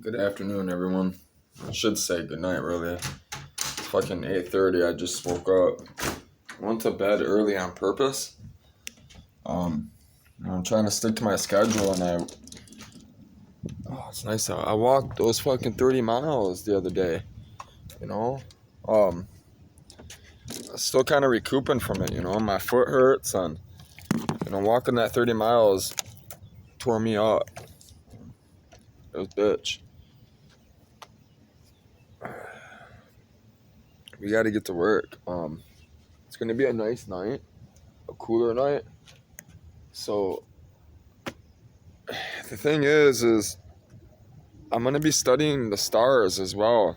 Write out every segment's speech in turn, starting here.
Good afternoon, everyone. I should say good night, really. It's fucking 8:30. I just woke up. I went to bed early on purpose. Um, I'm trying to stick to my schedule, and it's nice out. I walked those fucking 30 miles the other day. You know, um, I'm still kind of recouping from it. My foot hurts, and walking that 30 miles tore me up. It was bitch. We got to get to work. It's gonna be a nice night, a cooler night. So the thing is I'm gonna be studying the stars as well,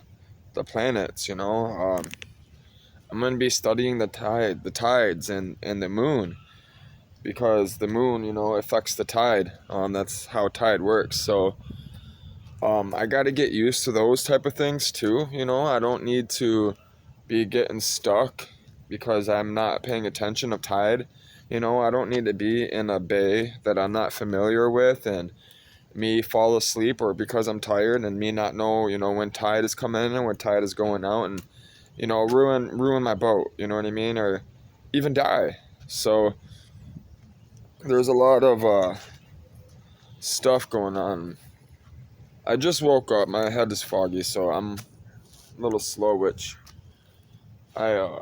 the planets. I'm gonna be studying the tides, and the moon, because the moon, affects the tide. That's how tide works. So, I got to get used to those type of things too. I don't need to be getting stuck because I'm not paying attention of tide. I don't need to be in a bay that I'm not familiar with and me fall asleep, or because I'm tired and me not know, when tide is coming in and when tide is going out, and ruin my boat, you know what I mean, or even die. So there's a lot of stuff going on. I just woke up, my head is foggy, so I'm a little slow, which I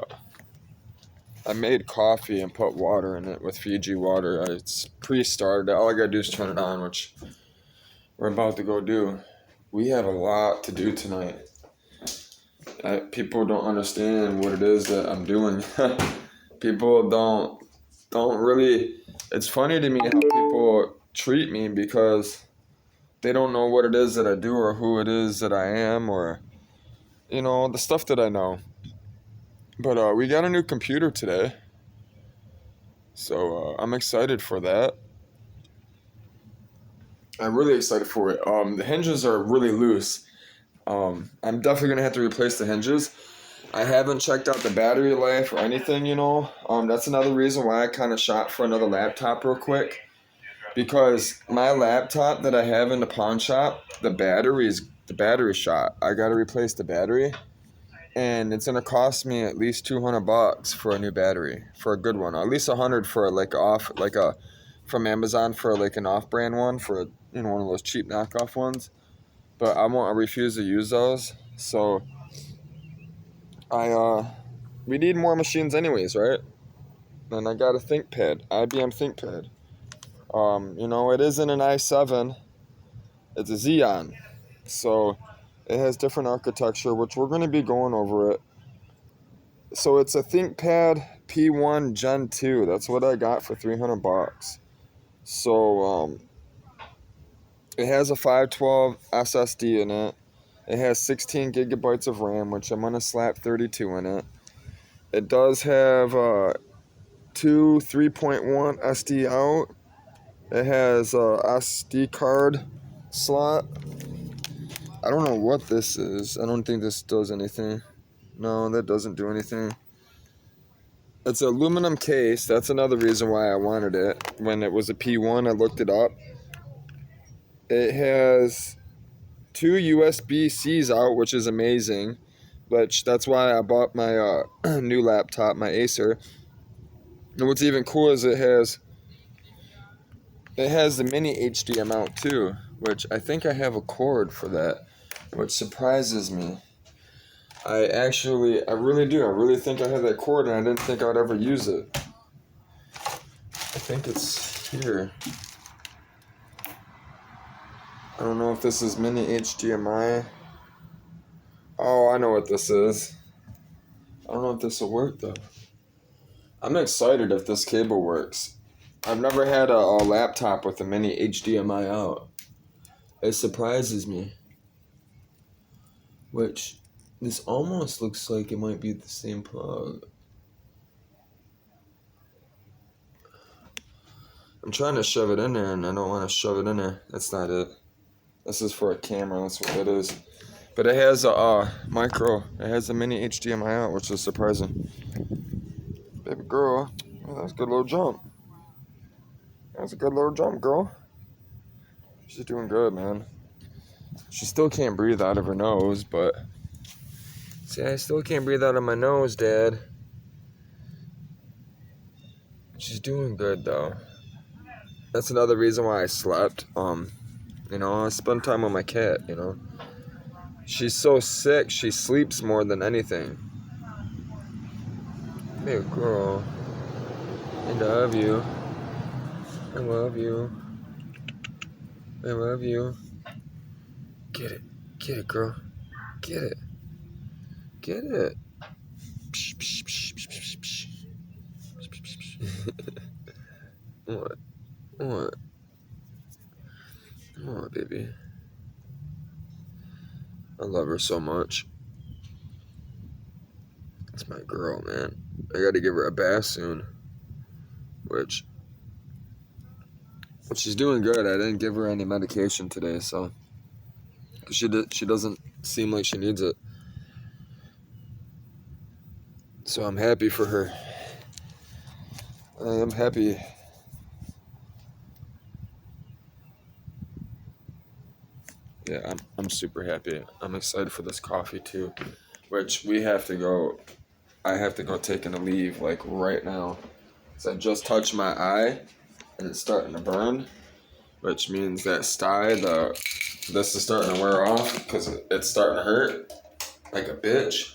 made coffee and put water in it with Fiji water. It's pre-started. All I gotta do is turn it on, which we're about to go do. We have a lot to do tonight. People don't understand what it is that I'm doing. People don't really. It's funny to me how people treat me because they don't know what it is that I do or who it is that I am, or the stuff that I know. But we got a new computer today, so I'm excited for that. I'm really excited for it. The hinges are really loose. I'm definitely gonna have to replace the hinges. I haven't checked out the battery life or anything. That's another reason why I kind of shot for another laptop real quick. Because my laptop that I have in the pawn shop, the battery shot. I gotta replace the battery. And it's gonna cost me at least $200 for a new battery. For a good one. At least 100 for from Amazon for like an off brand one, for one of those cheap knockoff ones. But I refuse to use those. So we need more machines anyways, right? And I got a ThinkPad, IBM ThinkPad. It isn't an i7, it's a Xeon. So it has different architecture, which we're going to be going over it. So it's a ThinkPad P1 Gen 2. That's what I got for $300. So it has a 512 SSD in it. It has 16 gigabytes of RAM, which I'm going to slap 32 in it. It does have two 3.1 SD out. It has a SD card slot. I don't know what this is. I don't think this does anything. No, that doesn't do anything. It's an aluminum case. That's another reason why I wanted it. When it was a P1, I looked it up. It has two USB-Cs out, which is amazing. But that's why I bought my new laptop, my Acer. And what's even cool is it has the mini HDMI out too, which I think I have a cord for that, which surprises me. I really do. I really think I have that cord, and I didn't think I would ever use it. I think it's here. I don't know if this is mini HDMI. Oh, I know what this is. I don't know if this will work though. I'm excited if this cable works. I've never had a laptop with a mini HDMI out. It surprises me. Which, this almost looks like it might be the same plug. I'm trying to shove it in there, and I don't want to shove it in there. That's not it. This is for a camera, that's what it is. But it has a it has a mini HDMI out, which is surprising. Baby girl, that's a good little jump. That's a good little jump, girl. She's doing good, man. She still can't breathe out of her nose, but... See, I still can't breathe out of my nose, Dad. She's doing good, though. That's another reason why I slept. You know, I spend time with my cat, you know. She's so sick, she sleeps more than anything. Hey, girl. I love you. I love you. I love you. Get it. Get it, girl. Get it. Get it. Psh, psh, psh, psh, psh, psh. Psh, psh, psh. What? What? What, baby? I love her so much. That's my girl, man. I gotta give her a bath soon. Which she's doing good. I didn't give her any medication today, so... She doesn't seem like she needs it. So I'm happy for her. I am happy. Yeah, I'm super happy. I'm excited for this coffee too. Which we have to go... I have to go taking a leave, like, right now. So I just touched my eye, and it's starting to burn. Which means that this is starting to wear off, because it's starting to hurt. Like a bitch.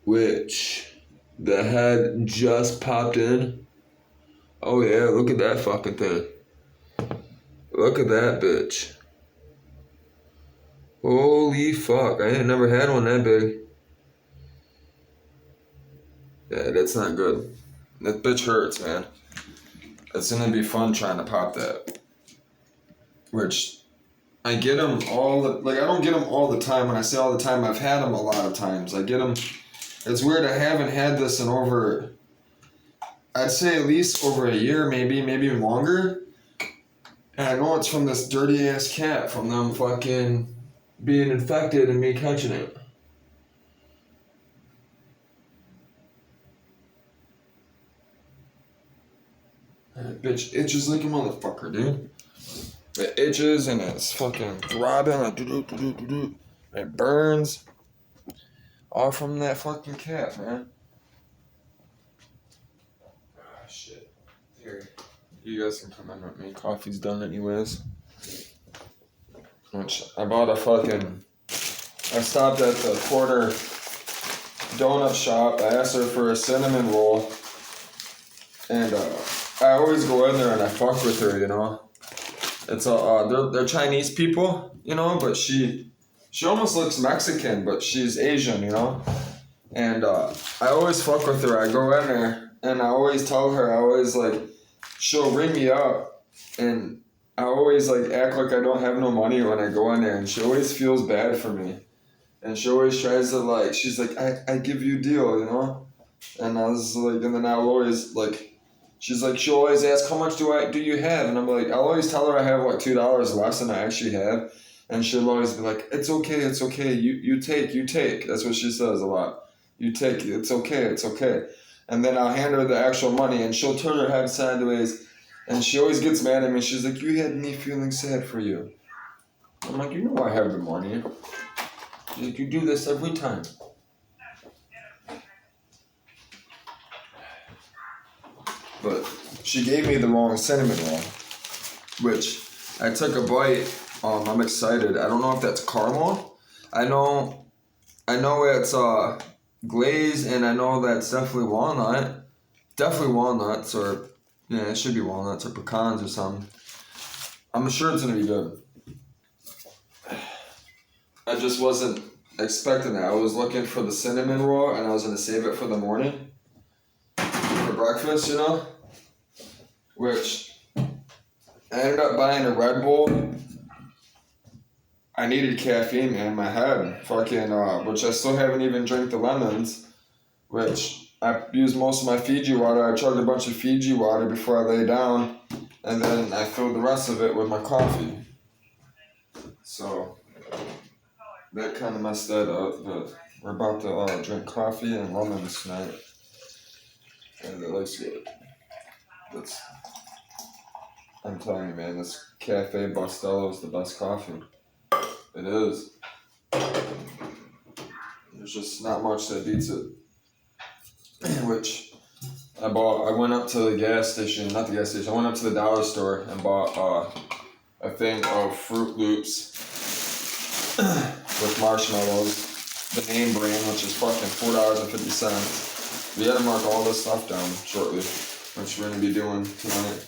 Which... The head just popped in. Oh yeah, look at that fucking thing. Look at that bitch. Holy fuck, I ain't never had one that big. Yeah, that's not good. That bitch hurts, man. It's gonna be fun trying to pop that. Which, I get them I don't get them all the time. When I say all the time, I've had them a lot of times. I get them, it's weird, I haven't had this in over, I'd say at least over a year, maybe even longer. And I know it's from this dirty ass cat, from them fucking being infected and me catching it. That bitch itches like a motherfucker, dude. It itches and it's fucking throbbing, like do. It burns. All from that fucking cat, man. Oh, shit. Here. You guys can come in with me. Coffee's done anyways. Which, I bought a fucking... I stopped at the corner donut shop. I asked her for a cinnamon roll. And, I always go in there and I fuck with her, you know? It's they're Chinese people, you know, but she almost looks Mexican, but she's Asian, you know? And, I always fuck with her. I go in there and I always tell her, she'll ring me up and I always, act like I don't have no money when I go in there, and she always feels bad for me. And she always tries to, she's like, I give you a deal, you know? And I was like, and then I always, she'll always ask, how much do you have? And I'm like, I'll always tell her I have, $2 less than I actually have. And she'll always be like, it's okay, you take. That's what she says a lot. You take, it's okay. And then I'll hand her the actual money, and she'll turn her head sideways, and she always gets mad at me. She's like, you had me feeling sad for you. I'm like, you know I have the money. She's like, you do this every time. But she gave me the wrong cinnamon roll, which I took a bite. I'm excited. I don't know if that's caramel. I know it's glaze, and I know that's definitely walnut. Definitely walnuts, or yeah, it should be walnuts or pecans or something. I'm sure it's gonna be good. I just wasn't expecting that. I was looking for the cinnamon roll, and I was gonna save it for the morning for breakfast, you know. Which I ended up buying a Red Bull. I needed caffeine, man. My head, which I still haven't even drank the lemons. Which I used most of my Fiji water. I chugged a bunch of Fiji water before I lay down, and then I filled the rest of it with my coffee. So that kind of messed that up. But we're about to drink coffee and lemons tonight, and it looks good. I'm telling you, man, this Cafe Bustelo is the best coffee. It is. There's just not much that beats it. Which I went up to the gas station, not the gas station, I went up to the dollar store and bought a thing of Fruit Loops with marshmallows. The name brand, which is fucking $4.50. We had to mark all this stuff down shortly, which we're gonna be doing tonight.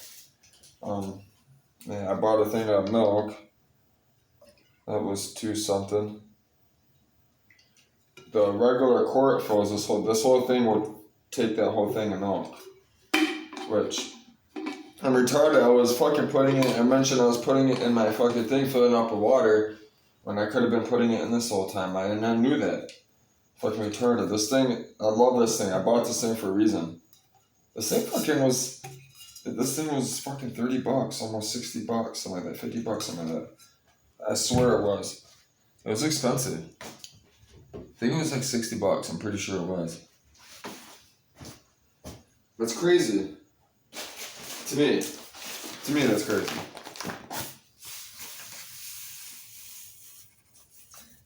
I bought a thing of milk. That was $2 something. The regular quart fills this whole thing would take that whole thing of milk. Which I'm retarded. I was fucking putting it. I mentioned I was putting it in my fucking thing, filling up with water, when I could have been putting it in this whole time. I knew that. Fucking retarded. This thing, I love this thing. I bought this thing for a reason. This thing was fucking $30, almost $60, something like that, $50, something like that. I swear it was. It was expensive. I think it was like $60. I'm pretty sure it was. That's crazy. To me, that's crazy.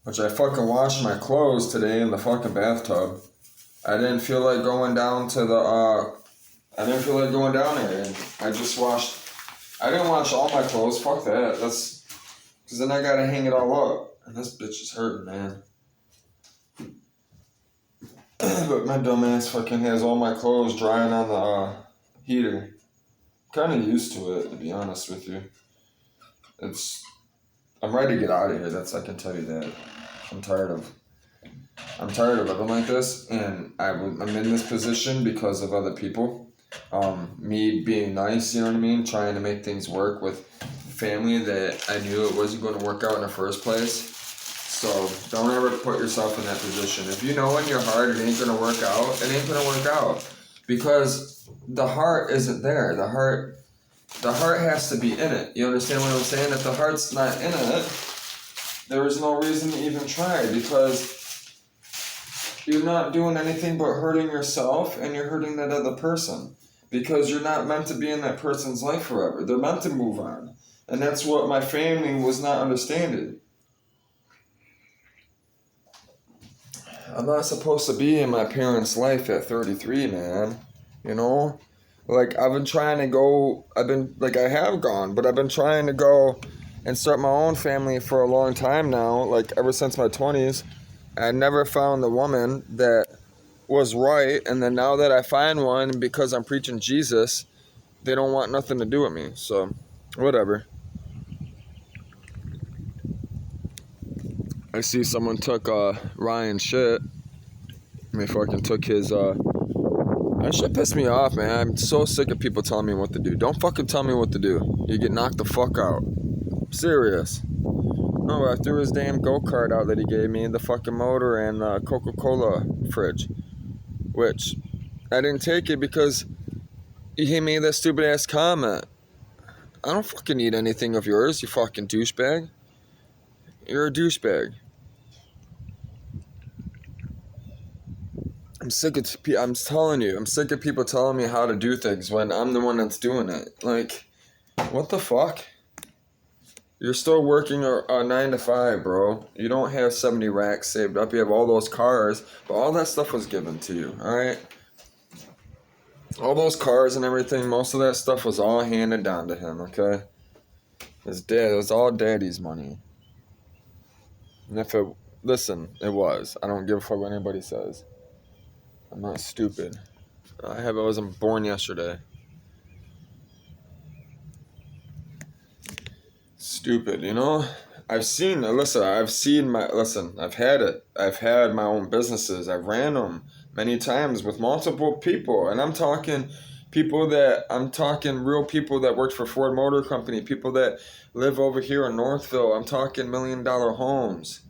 Which I fucking washed my clothes today in the fucking bathtub. I didn't feel like going down to the, I didn't feel like going down there. And I didn't wash all my clothes. Fuck that. Because then I gotta hang it all up. And this bitch is hurting, man. But my dumbass fucking has all my clothes drying on the heater. Kind of used to it, to be honest with you. I'm ready to get out of here. I can tell you that. I'm tired of living like this, and I'm in this position because of other people. Me being nice, you know what I mean? Trying to make things work with family that I knew it wasn't going to work out in the first place. So don't ever put yourself in that position. If you know in your heart it ain't going to work out, it ain't going to work out. Because the heart isn't there. The heart has to be in it. You understand what I'm saying? If the heart's not in it, there is no reason to even try, because you're not doing anything but hurting yourself, and you're hurting that other person, because you're not meant to be in that person's life forever. They're meant to move on. And that's what my family was not understanding. I'm not supposed to be in my parents' life at 33, man. You know? Like, I have gone, but I've been trying to go and start my own family for a long time now, like ever since my 20s. I never found the woman that was right, and then now that I find one, because I'm preaching Jesus, they don't want nothing to do with me, so whatever. I see someone took Ryan's shit. They fucking took his that shit pissed me off, man. I'm so sick of people telling me what to do. Don't fucking tell me what to do. You get knocked the fuck out. I'm serious. No, I threw his damn go-kart out that he gave me, the fucking motor and the Coca-Cola fridge. Which, I didn't take it because he made that stupid ass comment. I don't fucking need anything of yours, you fucking douchebag. You're a douchebag. I'm sick of people telling me how to do things when I'm the one that's doing it. Like, what the fuck? You're still working a 9 to 5, bro. You don't have 70 racks saved up. You have all those cars, but all that stuff was given to you, alright? All those cars and everything, most of that stuff was all handed down to him, okay? It was all daddy's money. And it was. I don't give a fuck what anybody says. I'm not stupid. I wasn't born yesterday. Stupid, you know? I've had it. I've had my own businesses. I've ran them many times with multiple people. And I'm talking real people that worked for Ford Motor Company, people that live over here in Northville. I'm talking $1 million homes.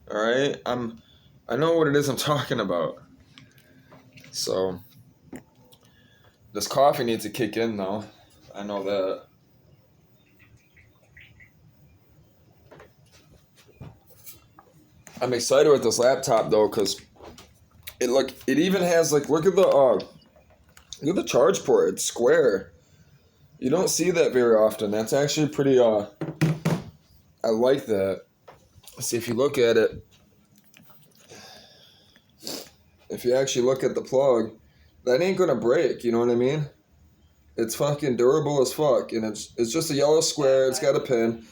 Alright? I know what it is I'm talking about. So, this coffee needs to kick in though. I know that. I'm excited with this laptop though, cause it even has look at the charge port. It's square. You don't see that very often. That's actually pretty, I like that. See, if you look at it, if you actually look at the plug, that ain't gonna break, you know what I mean? It's fucking durable as fuck, and it's just a yellow square, it's got a pin.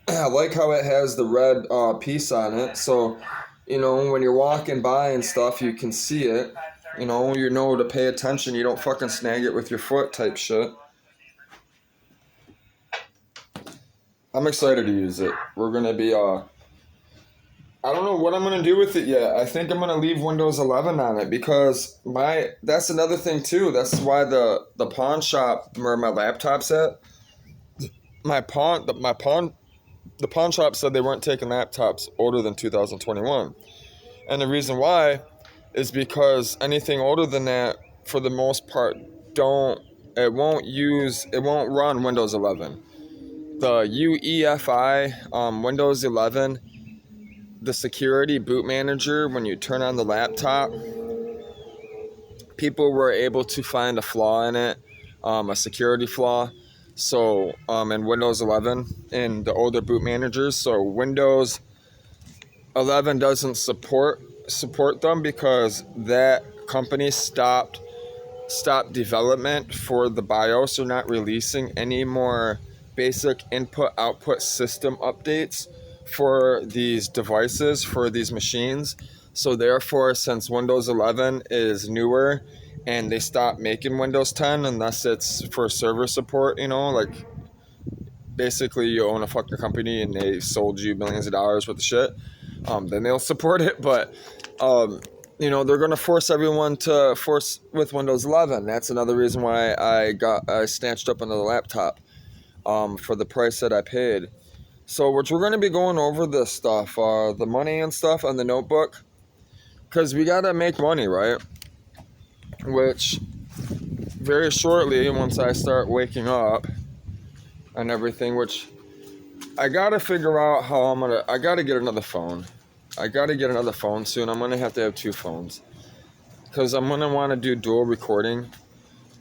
I like how it has the red piece on it, so, you know, when you're walking by and stuff, you can see it. You know to pay attention, you don't fucking snag it with your foot type shit. I'm excited to use it. We're gonna be, I don't know what I'm gonna do with it yet. I think I'm gonna leave Windows 11 on it because that's another thing too. That's why the pawn shop where my laptop's at, the pawn shop said they weren't taking laptops older than 2021. And the reason why is because anything older than that, for the most part, it won't run Windows 11. The UEFI, Windows 11, the security boot manager, when you turn on the laptop, people were able to find a flaw in it, a security flaw. So in Windows 11, in the older boot managers, so Windows 11 doesn't support them because that company stopped development for the BIOS. They're not releasing any more basic input-output system updates for these devices, for these machines. So therefore, since Windows 11 is newer and they stopped making Windows 10 unless it's for server support, like basically you own a fucking company and they sold you millions of dollars worth of shit, then they'll support it. But they're going to force everyone to force with Windows 11. That's another reason why I snatched up another laptop for the price that I paid. So we're going to be going over this stuff, the money and stuff on the notebook, because we got to make money, right? Which very shortly, once I start waking up and everything, which I got to figure out how I got to get another phone. I got to get another phone soon. I'm going to have 2 phones because I'm going to want to do dual recording,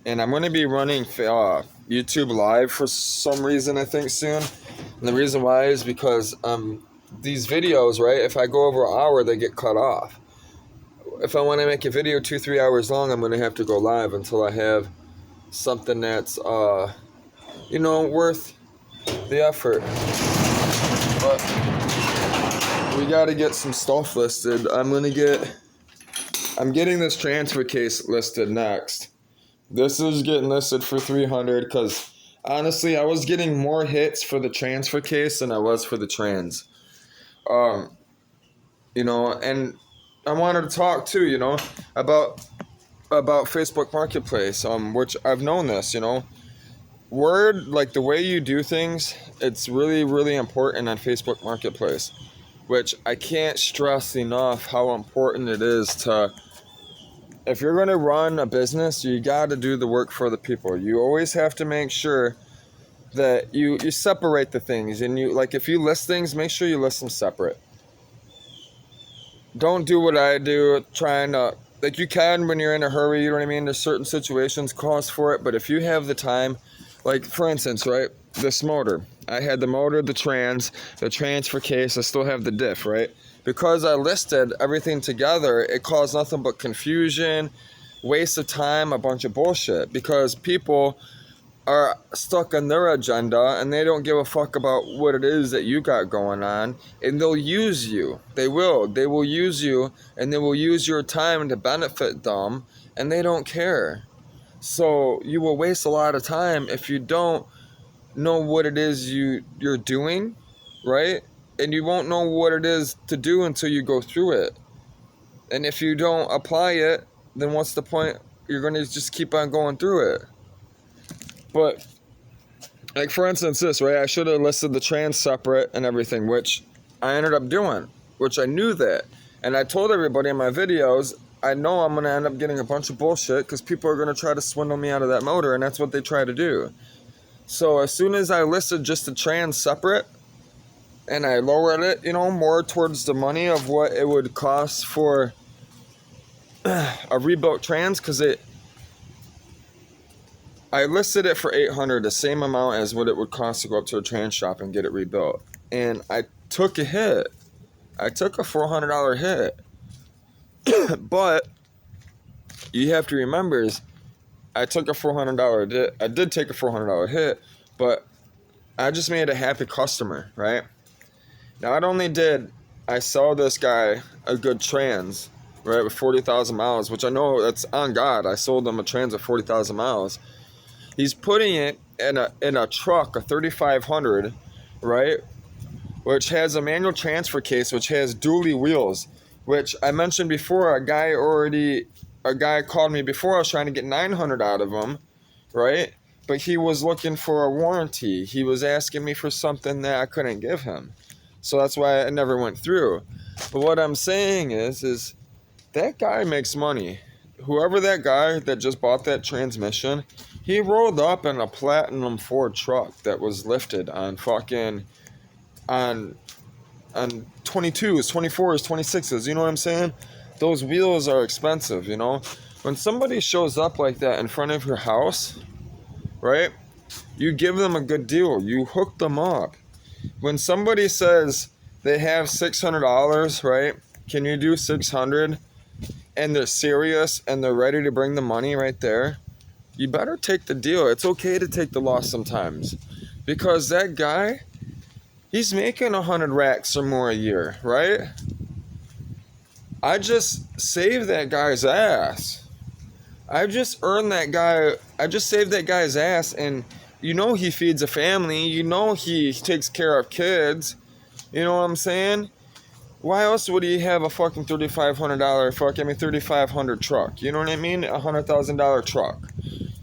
and I'm going to be running YouTube Live for some reason, I think, soon. And the reason why is because these videos, right, if I go over an hour, they get cut off. If I want to make a video 2-3 hours long, I'm going to have to go live until I have something that's, worth the effort. But we got to get some stuff listed. I'm getting this transfer case listed next. This is getting listed for $300 because honestly, I was getting more hits for the transfer case than I was for the trans. And I wanted to talk too, about Facebook Marketplace, which I've known this, word, like the way you do things, it's really, really important on Facebook Marketplace, which I can't stress enough how important it is to, if you're going to run a business, you got to do the work for the people. You always have to make sure that you separate the things, and if you list things, make sure you list them separate. Don't do what I do, trying to, you can when you're in a hurry, you know what I mean? There's certain situations calls for it, but if you have the time, for instance, right, this motor. I had the motor, the transfer case, I still have the diff, right? Because I listed everything together, it caused nothing but confusion, waste of time, a bunch of bullshit, because people are stuck on their agenda and they don't give a fuck about what it is that you got going on, and they'll use you. They will use you, and they will use your time to benefit them, and they don't care. So you will waste a lot of time if you don't know what it is you're doing, right? And you won't know what it is to do until you go through it. And if you don't apply it, then what's the point? You're going to just keep on going through it. But, for instance, this, right? I should have listed the trans separate and everything, which I ended up doing, which I knew that. And I told everybody in my videos, I know I'm going to end up getting a bunch of bullshit because people are going to try to swindle me out of that motor, and that's what they try to do. So as soon as I listed just the trans separate, and I lowered it, more towards the money of what it would cost for a rebuilt trans, because I listed it for $800, the same amount as what it would cost to go up to a trans shop and get it rebuilt. And I took a hit. I took a $400 hit. But you have to remember is I took a $400 hit. I did take a $400 hit, but I just made a happy customer, right? Not only did I sell this guy a good trans, right, with 40,000 miles, which I know that's on God. I sold him a trans with 40,000 miles. He's putting it in a truck, a 3500, right, which has a manual transfer case, which has dually wheels, which I mentioned before. A guy called me before. I was trying to get 900 out of him, right? But he was looking for a warranty. He was asking me for something that I couldn't give him. So that's why it never went through. But what I'm saying is that guy makes money. Whoever that guy that just bought that transmission, he rolled up in a Platinum Ford truck that was lifted on fucking on 22s, 24s, 26s. You know what I'm saying? Those wheels are expensive, you know? When somebody shows up like that in front of your house, right? You give them a good deal. You hook them up. When somebody says they have $600, right? Can you do 600? And they're serious and they're ready to bring the money right there, you better take the deal. It's okay to take the loss sometimes, because that guy, he's making 100 racks or more a year, right? I just saved that guy's ass. I just earned that guy. I just saved that guy's ass, and you know he feeds a family. You know he takes care of kids. You know what I'm saying? Why else would he have a fucking $3,500 truck? You know what I mean? $100,000 truck.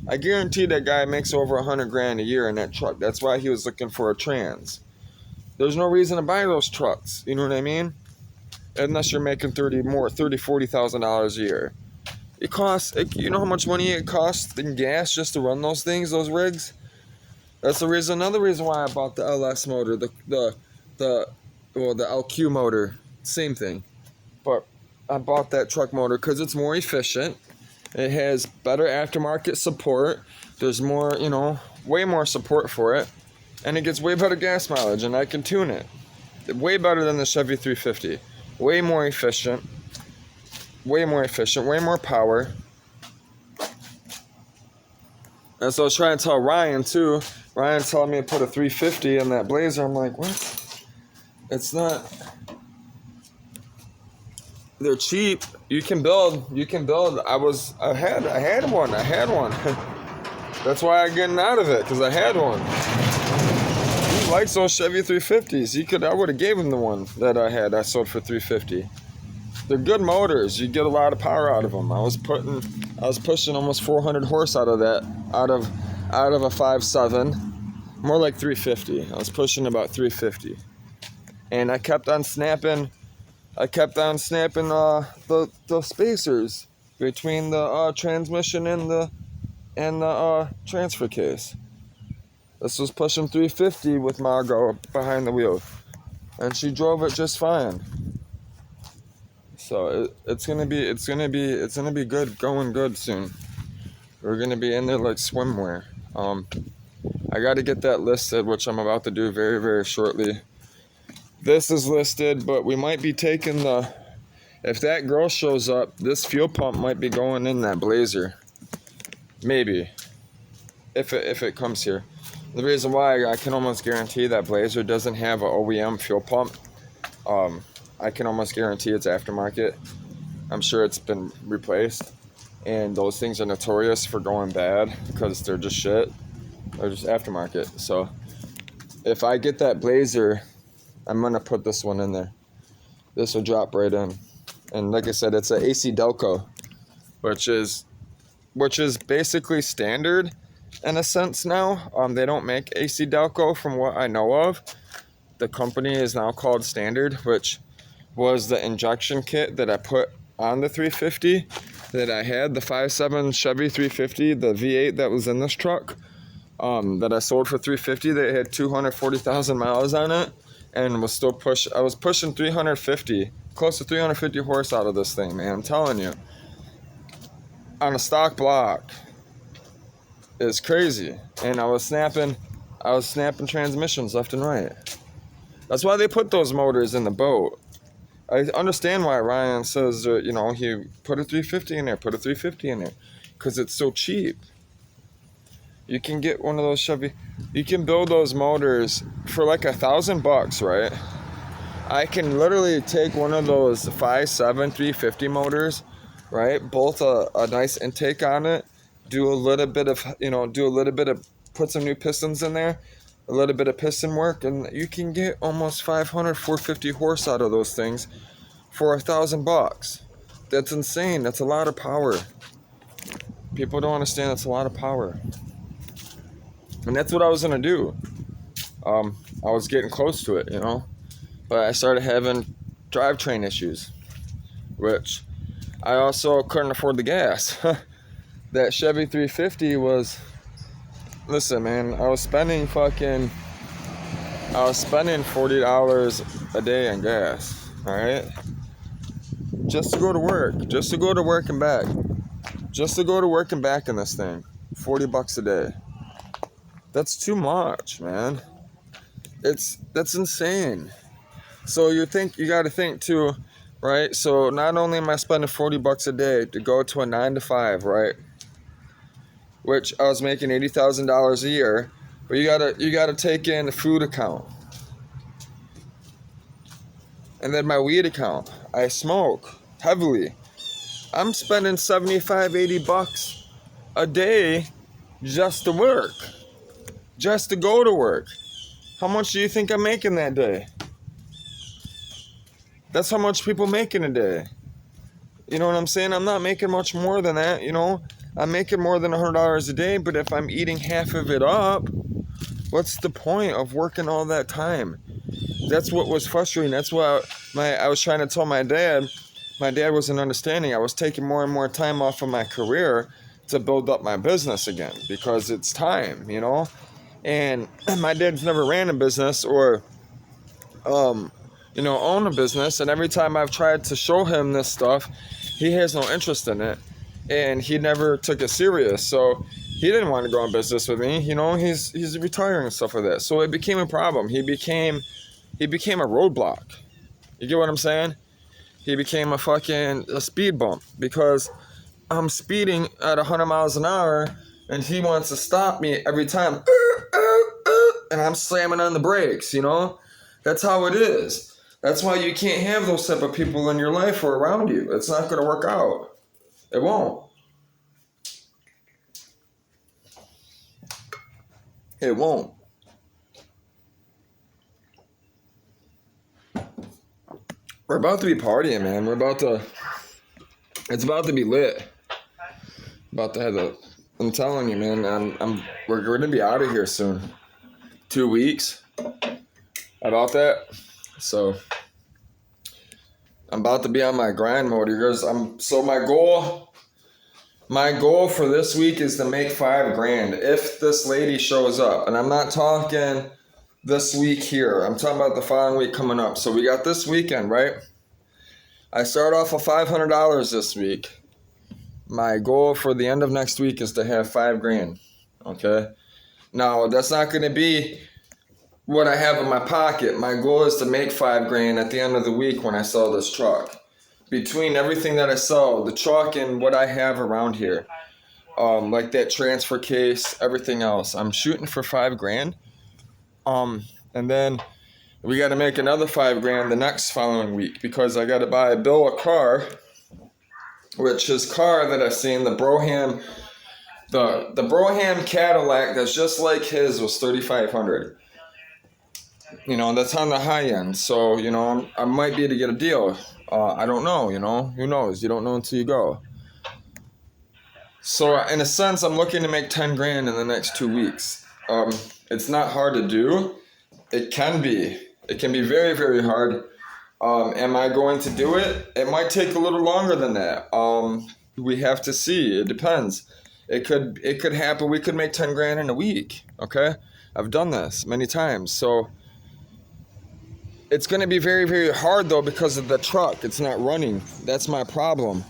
I guarantee that guy makes over $100,000 a year in that truck. That's why he was looking for a trans. There's no reason to buy those trucks. You know what I mean? Unless you're making $40,000 a year. It costs. You know how much money it costs in gas just to run those things, those rigs. That's the reason. Another reason why I bought the LS motor, the LQ motor. Same thing, but I bought that truck motor because it's more efficient. It has better aftermarket support. There's more, you know, way more support for it, and it gets way better gas mileage, and I can tune it way better than the Chevy 350. Way more efficient, way more power. And so I was trying to tell Ryan too. Ryan told me to put a 350 in that Blazer. I'm like, what? It's not. They're cheap. You can build. I had one. That's why I'm getting out of it, because I had one. He likes those Chevy 350s. I would have gave him the one that I had. I sold for $350. They're good motors. You get a lot of power out of them. I was pushing almost 400 horse out of that. Out of a 5.7. More like 350. I was pushing about 350. And I kept on snapping the spacers between the transmission and the transfer case. This was pushing 350 with Margot behind the wheel, and she drove it just fine. So it's gonna be good, going good soon. We're gonna be in there like swimwear. I got to get that listed, which I'm about to do very, very shortly. This is listed, but we might be taking if that girl shows up, this fuel pump might be going in that Blazer. Maybe. If it comes here. The reason why I can almost guarantee that Blazer doesn't have an OEM fuel pump. I can almost guarantee it's aftermarket. I'm sure it's been replaced. And those things are notorious for going bad because they're just shit. They're just aftermarket. So if I get that Blazer, I'm going to put this one in there. This will drop right in. And like I said, it's an AC Delco, which is basically standard in a sense now. They don't make AC Delco from what I know of. The company is now called Standard, which was the injection kit that I put on the 350 that I had, the 5.7 Chevy 350, the V8 that was in this truck, that I sold for $350. That had 240,000 miles on it. And was still I was pushing 350, close to 350 horse out of this thing, man. I'm telling you. On a stock block. It's crazy. And I was snapping transmissions left and right. That's why they put those motors in the boat. I understand why Ryan says, he put a 350 in there, because it's so cheap. You can get one of those Chevy. You can build those motors for like $1,000, right? I can literally take one of those 5.7 350 motors, right? Bolt a nice intake on it, do a little bit of, put some new pistons in there, a little bit of piston work, and you can get almost 450 horse out of those things for $1,000. That's insane. That's a lot of power. People don't understand that's a lot of power. And that's what I was gonna do. I was getting close to it, but I started having drivetrain issues, which I also couldn't afford the gas. That Chevy 350 was, listen, man, I was spending $40 a day on gas, all right? Just to go to work and back. Just to go to work and back in this thing. $40 a day. That's too much, man. That's insane. So you gotta think too, right? So not only am I spending $40 a day to go to a 9 to 5, right? Which I was making $80,000 a year, but you gotta take in the food account. And then my weed account. I smoke heavily. I'm spending $75-$80 a day just to work. Just to go to work. How much do you think I'm making that day? That's how much people make in a day. You know what I'm saying? I'm not making much more than that, I'm making more than $100 a day, but if I'm eating half of it up, what's the point of working all that time? That's what was frustrating. That's why I was trying to tell my dad. My dad wasn't understanding. I was taking more and more time off of my career to build up my business again because it's time, And my dad's never ran a business or, own a business. And every time I've tried to show him this stuff, he has no interest in it. And he never took it serious. So he didn't want to go in business with me. He's retiring and stuff like that. So it became a problem. He became a roadblock. You get what I'm saying? He became a speed bump because I'm speeding at 100 miles an hour and he wants to stop me every time. And I'm slamming on the brakes, That's how it is. That's why you can't have those type of people in your life or around you. It's not going to work out. It won't. It won't. We're about to be partying, man. It's about to be lit. About to have I'm telling you, man, we're going to be out of here soon. 2 weeks. About that. So I'm about to be on my grind mode. My goal for this week is to make $5,000 if this lady shows up. And I'm not talking this week here. I'm talking about the following week coming up. So we got this weekend, right? I start off with $500 this week. My goal for the end of next week is to have $5,000. Okay? Now, that's not going to be what I have in my pocket. My goal is to make $5,000 at the end of the week when I sell this truck. Between everything that I sell, the truck and what I have around here, like that transfer case, everything else, I'm shooting for $5,000. And then we got to make another $5,000 the next following week because I got to buy Bill a car, which his car that I seen, the Brougham Cadillac that's just like his was $3,500. That's on the high end. So, I might be able to get a deal. I don't know, who knows? You don't know until you go. So in a sense, I'm looking to make $10,000 in the next 2 weeks. It's not hard to do. It can be very, very hard. Am I going to do it? It might take a little longer than that. We have to see. It depends. It could happen. We could make $10,000 in a week. Okay. I've done this many times. So it's going to be very, very hard though because of the truck. It's not running. That's my problem.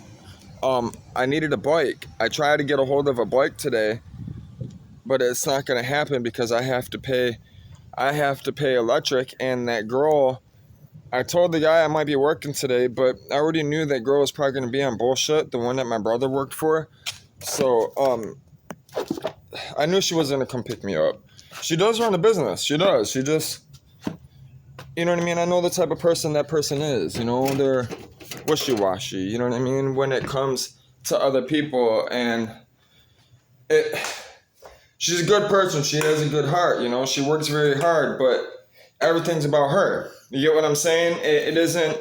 I needed a bike. I tried to get a hold of a bike today but it's not gonna happen because I have to pay electric. And that girl, I told the guy I might be working today, but I already knew that girl was probably gonna be on bullshit, the one that my brother worked for. So I knew she wasn't gonna come pick me up. She does run a business. She does. She just, you know what I mean? I know the type of person that person is. You know, they're wishy-washy. You know what I mean? When it comes to other people, and she's a good person. She has a good heart. You know, she works very hard, but everything's about her. You get what I'm saying? It isn't.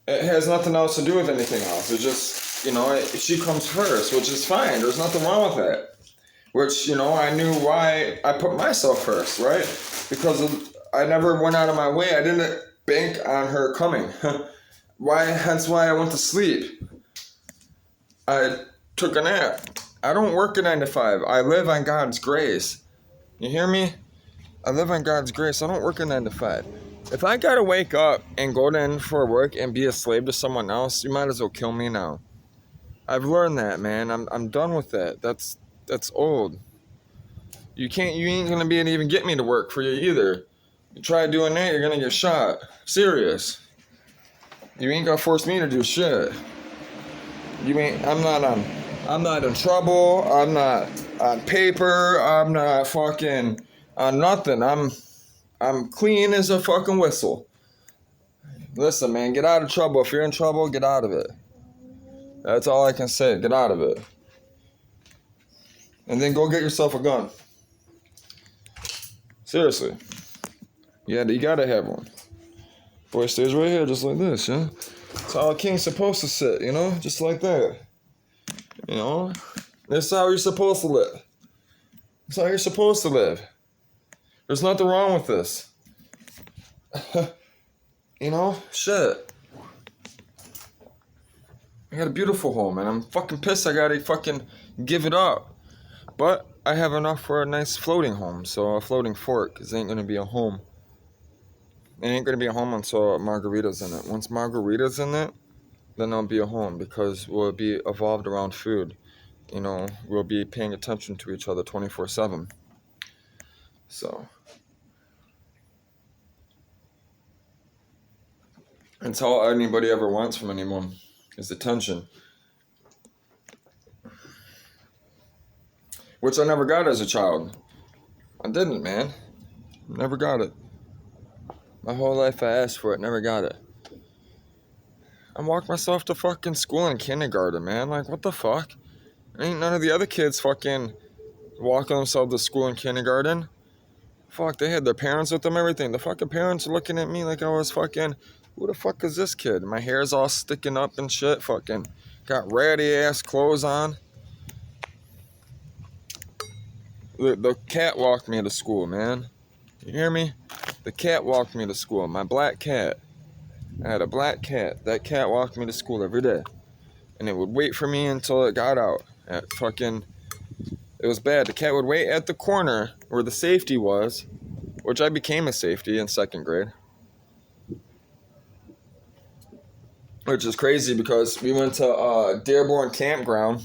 It has nothing else to do with anything else. It's just, you know, she comes first, which is fine. There's nothing wrong with that. Which, you know, I knew why I put myself first, right? Because I never went out of my way. I didn't bank on her coming. Hence why I went to sleep. I took a nap. I don't work a 9 to 5. I live on God's grace. You hear me? I live on God's grace. I don't work a 9 to 5. If I gotta wake up and go in for work and be a slave to someone else, you might as well kill me now. I've learned that, man. I'm done with that. That's old. You ain't gonna be able to even get me to work for you either. You try doing that, you're gonna get shot. Serious. You ain't gonna force me to do shit. I'm not in trouble. I'm not on paper. I'm not fucking on nothing. I'm clean as a fucking whistle. Listen, man, get out of trouble. If you're in trouble, get out of it. That's all I can say. Get out of it. And then go get yourself a gun. Seriously. Yeah, you gotta have one. Boy stays right here just like this, yeah? That's how a king's supposed to sit, you know? Just like that. You know? That's how you're supposed to live. That's how you're supposed to live. There's nothing wrong with this. You know? Shit. I got a beautiful home, and I'm fucking pissed I gotta fucking give it up. But I have enough for a nice floating home, so a floating fort, because it ain't gonna be a home. It ain't gonna be a home until Margarita's in it. Once Margarita's in it, then it'll be a home, because we'll be evolved around food. You know, we'll be paying attention to each other 24/7. So, it's all anybody ever wants from anyone is attention. Which I never got as a child. I didn't, man. Never got it. My whole life I asked for it, never got it. I walked myself to fucking school and kindergarten, man. Like, what the fuck? Ain't none of the other kids fucking walking themselves to school and kindergarten. Fuck, they had their parents with them, everything. The fucking parents are looking at me like I was fucking, who the fuck is this kid? My hair's all sticking up and shit. Fucking got ratty ass clothes on. The cat walked me to school, man. You hear me? The cat walked me to school. My black cat. I had a black cat. That cat walked me to school every day. And it would wait for me until it got out. It was bad. The cat would wait at the corner where the safety was, which I became a safety in 2nd grade. Which is crazy because we went to Dearborn Campground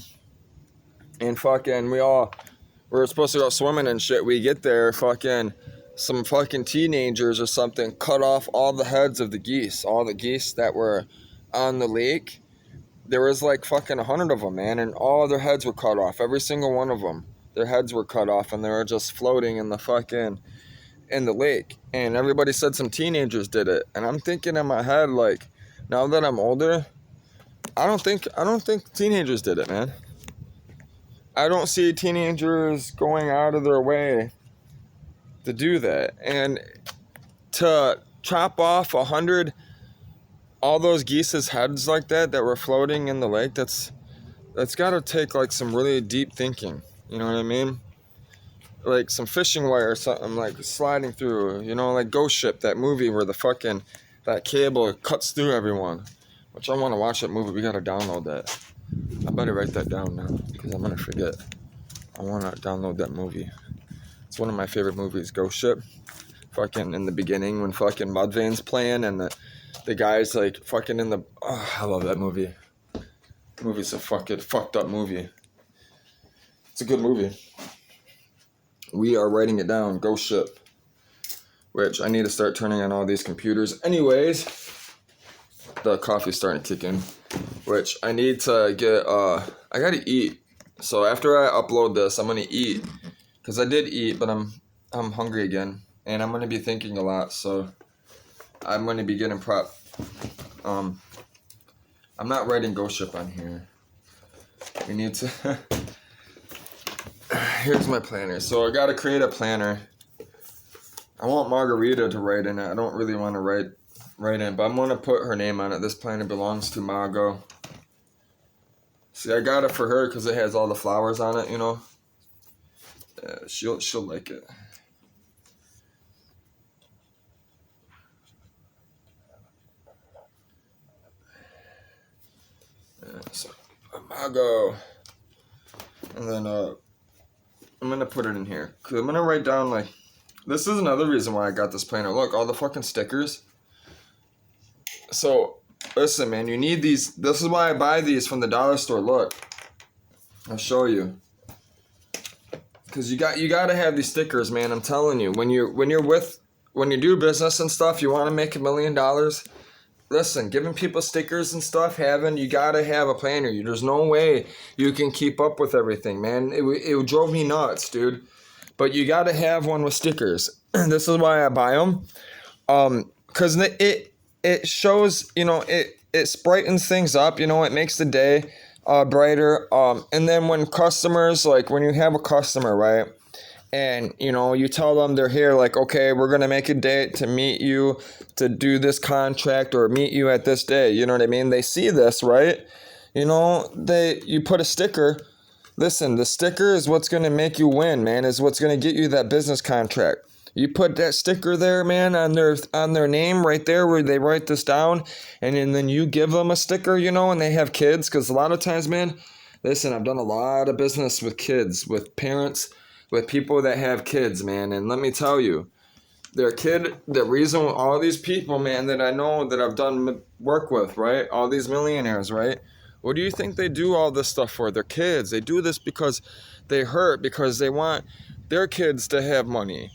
and fucking we were supposed to go swimming and shit. We get there, fucking some fucking teenagers or something cut off all the heads of the geese. All the geese that were on the lake. There was like fucking 100 of them, man, and all their heads were cut off. Every single one of them. Their heads were cut off and they were just floating in the lake. And everybody said some teenagers did it. And I'm thinking in my head, like, now that I'm older, I don't think teenagers did it, man. I don't see teenagers going out of their way to do that. And to chop off 100, all those geese's heads like that were floating in the lake, that's got to take like some really deep thinking. You know what I mean? Like some fishing wire or something like sliding through, you know, like Ghost Ship, that movie where that cable cuts through everyone. Which I want to watch that movie. We got to download that. I better write that down now because I'm going to forget. I want to download that movie. It's one of my favorite movies, Ghost Ship. Fucking in the beginning when fucking Mudvayne's playing and the guy's like fucking in the... Oh, I love that movie. The movie's a fucking fucked up movie. It's a good movie. We are writing it down. Ghost ship. Which I need to start turning on all these computers. Anyways, the coffee's starting to kick in. Which I need to get, I gotta eat. So after I upload this, I'm gonna eat. Because I did eat, but I'm hungry again. And I'm gonna be thinking a lot, so I'm gonna be getting prep. I'm not writing Ghost Ship on here. We need to... Here's my planner. So I gotta create a planner. I want Margarita to write in it. I don't really want to write in, but I'm gonna put her name on it. This planner belongs to Margot. See, I got it for her because it has all the flowers on it, you know. Yeah, she'll like it. Yeah, so Margot, and then I'm gonna put it in here. Cause I'm gonna write down like. This is another reason why I got this planner. Look, all the fucking stickers. So, listen, man, you need these. This is why I buy these from the dollar store. Look, I'll show you. Cause you gotta have these stickers, man. I'm telling you, when you do business and stuff, you want to make $1 million. Listen, giving people stickers and stuff, you gotta have a planner. There's no way you can keep up with everything, man. It drove me nuts, dude. But you gotta have one with stickers. This is why I buy them. Cause it shows, you know, it brightens things up. You know, it makes the day brighter. And then when customers, like when you have a customer, right? And, you know, you tell them they're here, like, okay, we're going to make a date to meet you to do this contract or meet you at this day. You know what I mean? They see this, right? You know, you put a sticker. Listen, the sticker is what's going to make you win, man, is what's going to get you that business contract. You put that sticker there, man, on their name right there where they write this down, and then you give them a sticker, you know, and they have kids. Because a lot of times, man, listen, I've done a lot of business with kids, with parents, with people that have kids, man. And let me tell you, the reason all these people, man, that I know that I've done work with, right? All these millionaires, right? What do you think they do all this stuff for? Their kids. They do this because they hurt, because they want their kids to have money.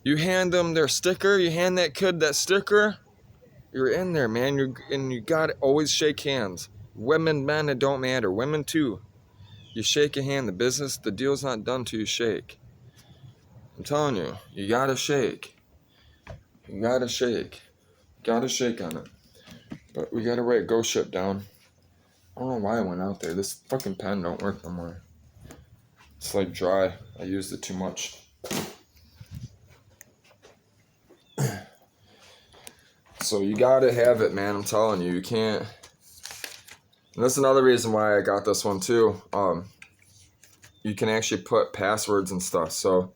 You hand them their sticker, you hand that kid that sticker, you're in there, man. You gotta always shake hands. Women, men, it don't matter. Women too. You shake a hand. The deal's not done till you shake. I'm telling you, you gotta shake. You gotta shake. Gotta shake on it. But we gotta write Ghost Ship down. I don't know why I went out there. This fucking pen don't work no more. It's like dry. I used it too much. So you gotta have it, man. I'm telling you, you can't. And that's another reason why I got this one too. You can actually put passwords and stuff. So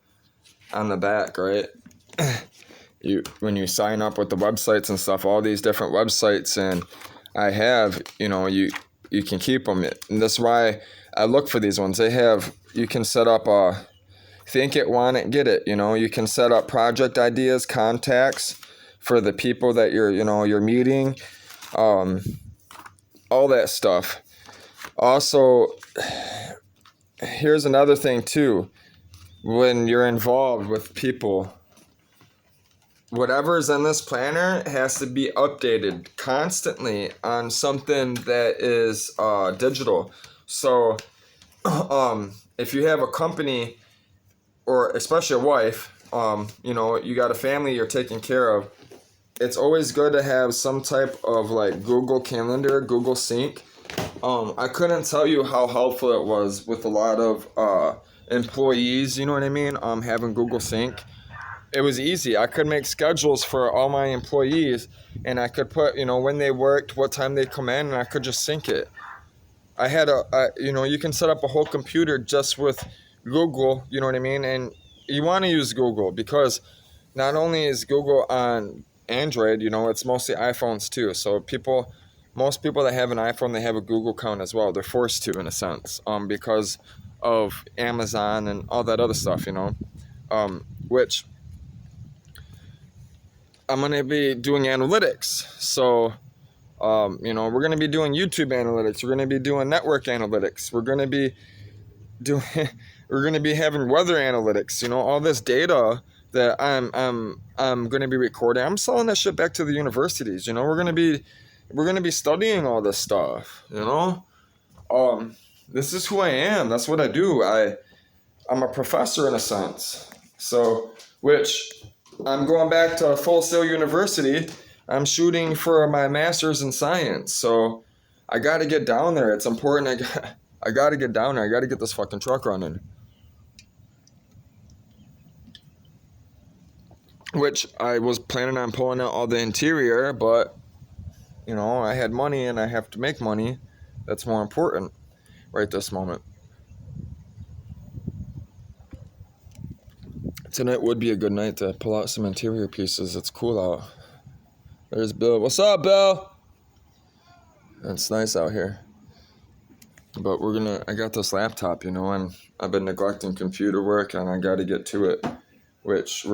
on the back, right? When you sign up with the websites and stuff, all these different websites, and I have, you know, you can keep them. And that's why I look for these ones. You can set up think it, want it, get it. You know, you can set up project ideas, contacts for the people that you're meeting, all that stuff. Also, here's another thing too. When you're involved with people, whatever's in this planner has to be updated constantly on something that is digital. So if you have a company, or especially a wife, you know, you got a family you're taking care of, it's always good to have some type of like Google Calendar, Google Sync. I couldn't tell you how helpful it was with a lot of employees, you know what I mean, having Google Sync. It was easy. I could make schedules for all my employees, and I could put, you know, when they worked, what time they come in, and I could just sync it. I had you know, you can set up a whole computer just with Google, you know what I mean? And you want to use Google because not only is Google on Android, you know, it's mostly iPhones too. So most people that have an iPhone, they have a Google account as well. They're forced to, in a sense, because of Amazon and all that other stuff, you know, which I'm going to be doing analytics. So, you know, we're going to be doing YouTube analytics. We're going to be doing network analytics. We're going to be doing, We're gonna be having weather analytics. You know, all this data that I'm gonna be recording. I'm selling that shit back to the universities. You know, we're gonna be studying all this stuff. You know, this is who I am. That's what I do. I'm a professor in a sense. So, which I'm going back to Full Sail University. I'm shooting for my master's in science. So, I got to get down there. It's important. I got to get down there. I got to get this fucking truck running. Which I was planning on pulling out all the interior, but you know, I had money and I have to make money. That's more important right this moment. Tonight would be a good night to pull out some interior pieces. It's cool out. There's Bill. What's up, Bill? It's nice out here. But I got this laptop, you know, and I've been neglecting computer work and I got to get to it. Which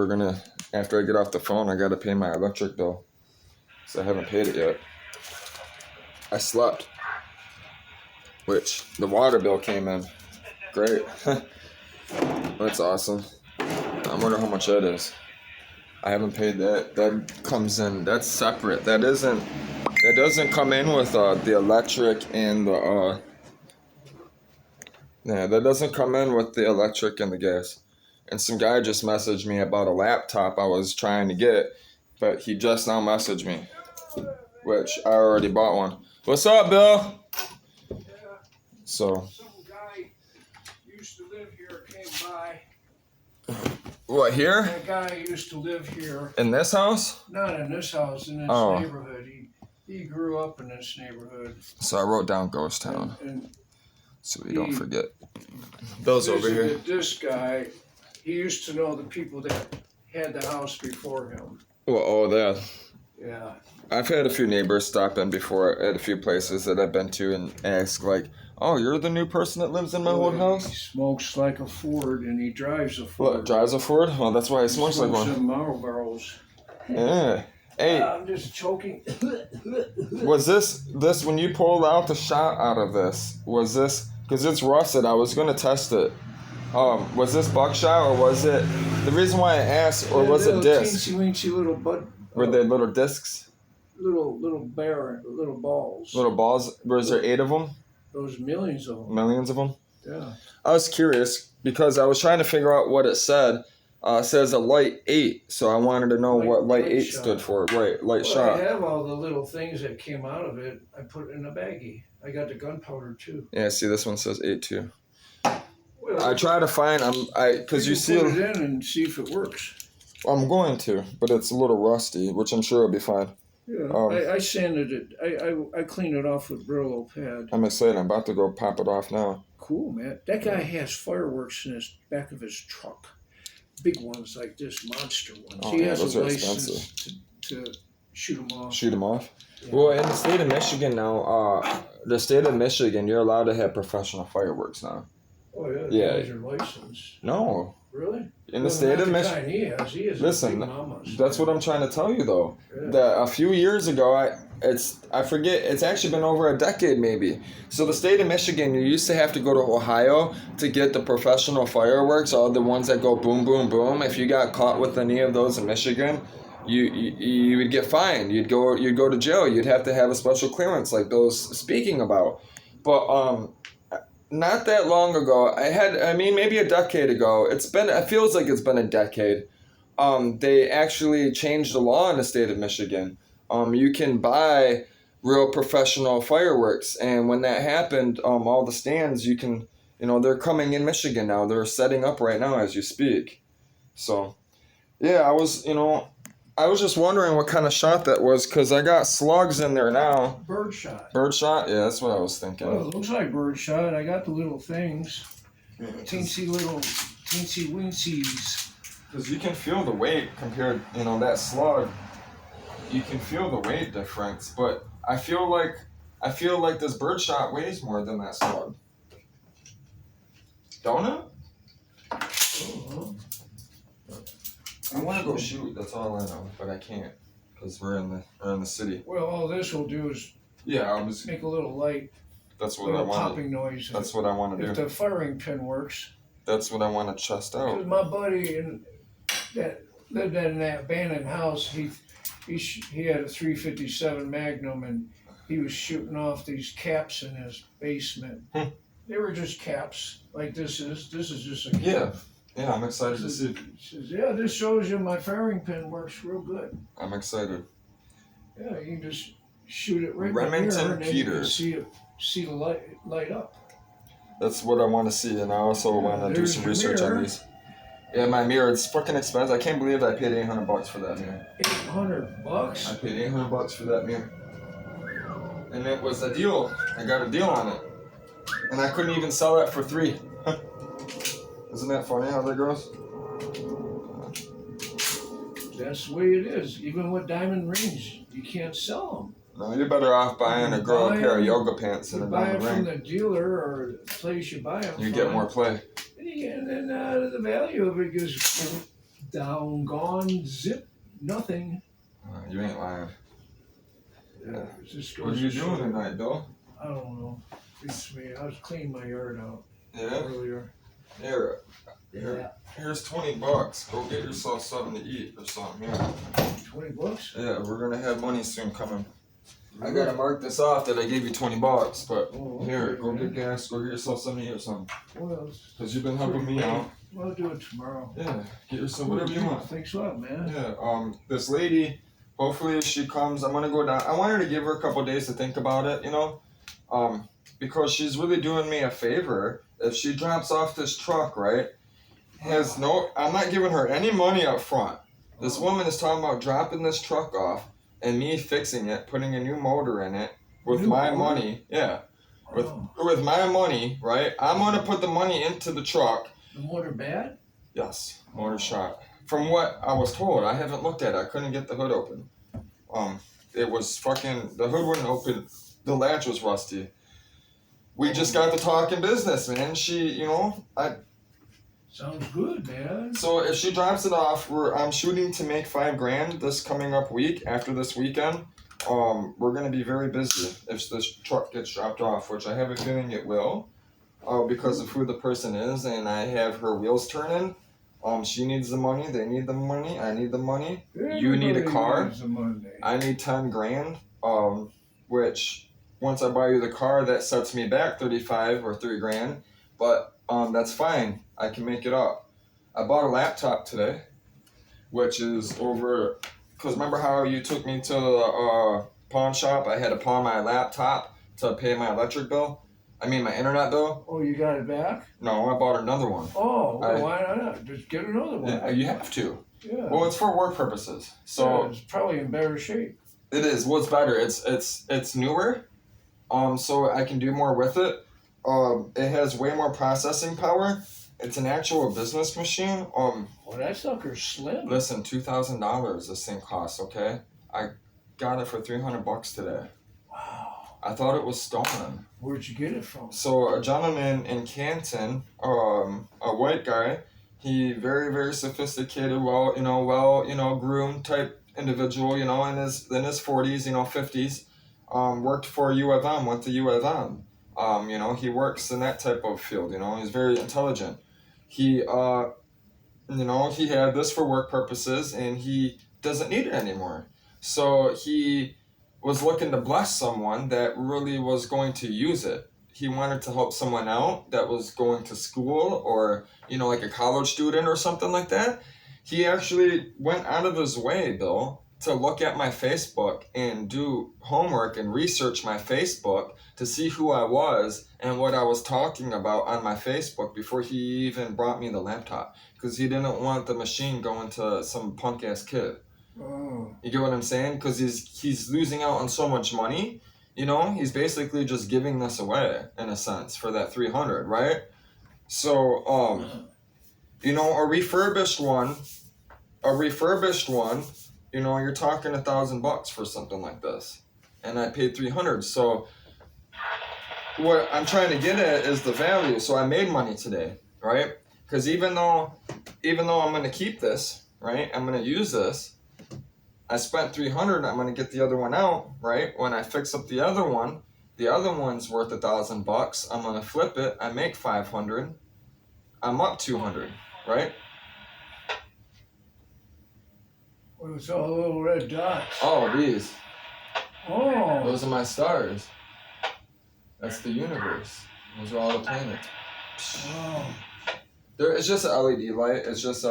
after I get off the phone, I got to pay my electric bill. So I haven't paid it yet. I slept. Which the water bill came in. Great. That's awesome. I wonder how much that is. I haven't paid that. That comes in. That's separate. That doesn't come in with the electric and the yeah, that doesn't come in with the electric and the gas. And some guy just messaged me about a laptop I was trying to get, but he just now messaged me, which I already bought one. What's up, Bill? So. Some guy used to live here came by. What, here? That guy used to live here. In this house? Not in this house, in this neighborhood. He grew up in this neighborhood. So I wrote down Ghost Town. And so we don't forget. Bill's over here. This guy, he used to know the people that had the house before him. Well, that. Yeah. I've had a few neighbors stop in before at a few places that I've been to and ask, like, oh, you're the new person that lives in my old house? He smokes like a Ford and he drives a Ford. What, drives a Ford? Well, that's why he smokes like one. Some Marlboros. Yeah. Hey. I'm just choking. Was this when you pulled out the shot out of this, was this, because it's rusted, I was going to test it. Was this buckshot or was it, the reason why I asked, or was it disc? Teensy-weensy little bud. Were they little discs? Little balls. Little balls? Was there 8 of them? Those millions of them. Millions of them? Yeah. I was curious because I was trying to figure out what it said. It says a light 8, so I wanted to know what light 8 shot. stood for. Right, light shot. I have all the little things that came out of it. I put it in a baggie. I got the gunpowder too. Yeah, see, this one says 8 too. Well, I try to find because you see. Put it in and see if it works. I'm going to, but it's a little rusty, which I'm sure will be fine. Yeah, I sanded it. I cleaned it off with Brillo pad. I'm excited. I'm about to go pop it off now. Cool, man. That guy has fireworks in his back of his truck. Big ones like this, monster ones. Oh, he yeah, has those a are license to shoot them off. Shoot them off? Yeah. Well, in the state of Michigan now, the state of Michigan, you're allowed to have professional fireworks now. Oh, yeah? Yeah. Guys are licensed. No. Really? In the state of Michigan. He has Listen, a big mama. That's what I'm trying to tell you, though. Yeah. That a few years ago, I forget, it's actually been over a decade maybe. So the state of Michigan, you used to have to go to Ohio to get the professional fireworks, all the ones that go boom, boom, boom. If you got caught with any of those in Michigan, you would get fined. You'd go to jail. You'd have to have a special clearance like those speaking about. But not that long ago, maybe a decade ago. It feels like it's been a decade. They actually changed the law in the state of Michigan. You can buy real professional fireworks, and when that happened, all the stands they're coming in Michigan now. They're setting up right now as you speak. So, yeah, I was just wondering what kind of shot that was, because I got slugs in there now. Birdshot. Birdshot? Yeah, that's what I was thinking. Well, it looks like birdshot. I got the little things. Teensy weensies. Because you can feel the weight compared, that slug. You can feel the weight difference, but I feel like this birdshot weighs more than that slug. Don't it? Uh-huh. I want to go shoot. That's all I know, but I can't because we're in the city. Well, all this will do is make a little light. That's what I want. Popping noise. That's what I want to do. If the firing pin works. That's what I want to test Because out. my buddy that lived in that abandoned house, he had a 357 Magnum, and he was shooting off these caps in his basement. Hmm. They were just caps, like this is. This is just a cap. Yeah, I'm excited to see. He says, yeah, this shows you my firing pin works real good. I'm excited. Yeah, you can just shoot it right Remington in the mirror, and then you can Peters. see the light up. That's what I want to see, and I also want to do there's some your research mirror. on these. Yeah, my mirror, it's fucking expensive. I can't believe I paid $800 for that mirror. $800. I paid $800 for that mirror. And it was a deal. I got a deal on it. And I couldn't even sell it for $3. Isn't that funny how that goes? That's the way it is. Even with diamond rings, you can't sell them. No, you're better off buying a girl a pair of yoga pants You than a buy it diamond from ring. the dealer or the place you buy them You from. get more play. And then the value of it goes down, gone, zip, nothing. You ain't lying. Yeah, it just What are goes you to doing show. tonight, Bill? I don't know. It's me. I was cleaning my yard out Yeah? earlier. Here, Yeah. here's $20. Go get yourself something to eat or something. Here. $20? Yeah, we're gonna have money soon coming. I gotta mark this off that I gave you $20, but Oh, okay, here, go man. get gas, go get yourself something to eat or something. Well, Cause you've been helping me out. I'll do it tomorrow. Yeah, get yourself whatever you want. Thanks a lot, man. Yeah, this lady, hopefully if she comes, I'm gonna go down. I want her to give her a couple days to think about it, you know? Because she's really doing me a favor. If she drops off this truck, right? I'm not giving her any money up front. This woman is talking about dropping this truck off and me fixing it, putting a new motor in it with New my motor? money. Yeah. Oh, With my money, right? I'm gonna put the money into the truck. the motor bad? Yes, motor shot. From what I was told, I haven't looked at it. I couldn't get the hood open. It was the hood wouldn't open. The latch was rusty. We just got to talking business, man. Sounds good, man. So if she drops it off, I'm shooting to make $5,000 this coming up week after this weekend. We're gonna be very busy if this truck gets dropped off, which I have a feeling it will, because of who the person is, and I have her wheels turning. She needs the money. They need the money. I need the money. You need a Everybody car. needs the money. I need $10,000. Which once I buy you the car, that sets me back 35 or $3,000. But that's fine. I can make it up. I bought a laptop today, which is over. Cause remember how you took me to the pawn shop? I had to pawn my laptop to pay my electric bill. I mean my internet bill. Oh, you got it back? No, I bought another one. Oh, well, why not? Just get another one. Yeah, you have to. Yeah. Well, it's for work purposes. So Yeah, it's probably in better shape. it is. What's better? It's newer. So I can do more with it. It has way more processing power. It's an actual business machine. Well, that sucker's slim. Listen, $2,000 this thing costs. Okay, I got it for $300 today. Wow. I thought it was stolen. Where'd you get it from? So a gentleman in Canton, a white guy, he very sophisticated, groomed type individual, in his 40s, 50s, worked for U of M, went to U of M. He works in that type of field. He's very intelligent. He he had this for work purposes, and he doesn't need it anymore. So he was looking to bless someone that really was going to use it. He wanted to help someone out that was going to school or, like a college student or something like that. He actually went out of his way, Bill, to look at my Facebook and do homework and research my Facebook to see who I was and what I was talking about on my Facebook before he even brought me the laptop. Because he didn't want the machine going to some punk-ass kid. Oh. You get what I'm saying? Because he's losing out on so much money. He's basically just giving this away in a sense for that $300, right? So, a refurbished one, you're talking $1,000 for something like this, and I paid $300. So, what I'm trying to get at is the value. So I made money today, right? Because even though I'm gonna keep this, right? I'm gonna use this. I spent $300. I'm gonna get the other one out, right? When I fix up the other one's worth $1,000. I'm gonna flip it. I make $500. I'm up 200, right? Well, it's all little red dots. Oh, these. Oh. Those are my stars. That's the universe. Those are all the planets. Wow. It's just an LED light. It's just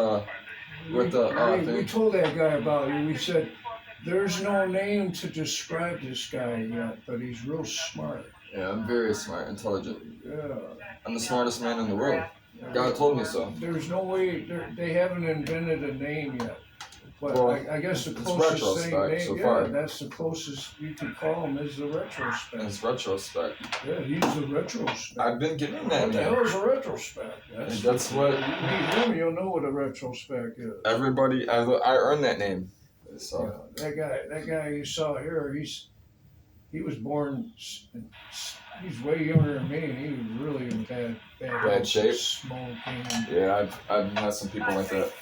with the we thing. told that guy about you. We said there's no name to describe this guy yet, but he's real smart. Yeah, I'm very smart, intelligent. Yeah. I'm the smartest man in the world. God told me so. There's no way they haven't invented a name yet. But Well, I guess the it's closest thing, retrospect so far. that's the closest you could call him is the retrospect. It's retrospect. Yeah, he's the retrospect. I've been getting that What the name. hell is a retrospect? That's what You meet him, you'll know what a retrospect is. everybody. I earned that name. So Yeah, that guy you saw here, he was born. He's way younger than me, and he was really in bad Bad shape? Smoking. yeah, I've met some people like that.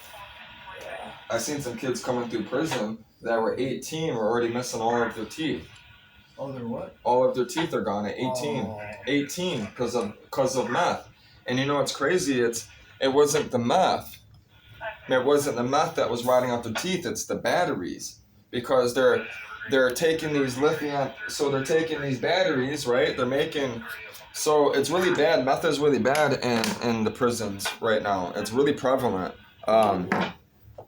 I've seen some kids coming through prison that were 18 were already missing all of their teeth. Oh, they're what? All of their teeth are gone at 18. Oh. 18 because of meth. And you know what's crazy? It wasn't the meth. It wasn't the meth that was rotting out their teeth. It's the batteries, because they're taking these lithium. So they're taking these batteries, right? They're making. So it's really bad. Meth is really bad in the prisons right now. It's really prevalent.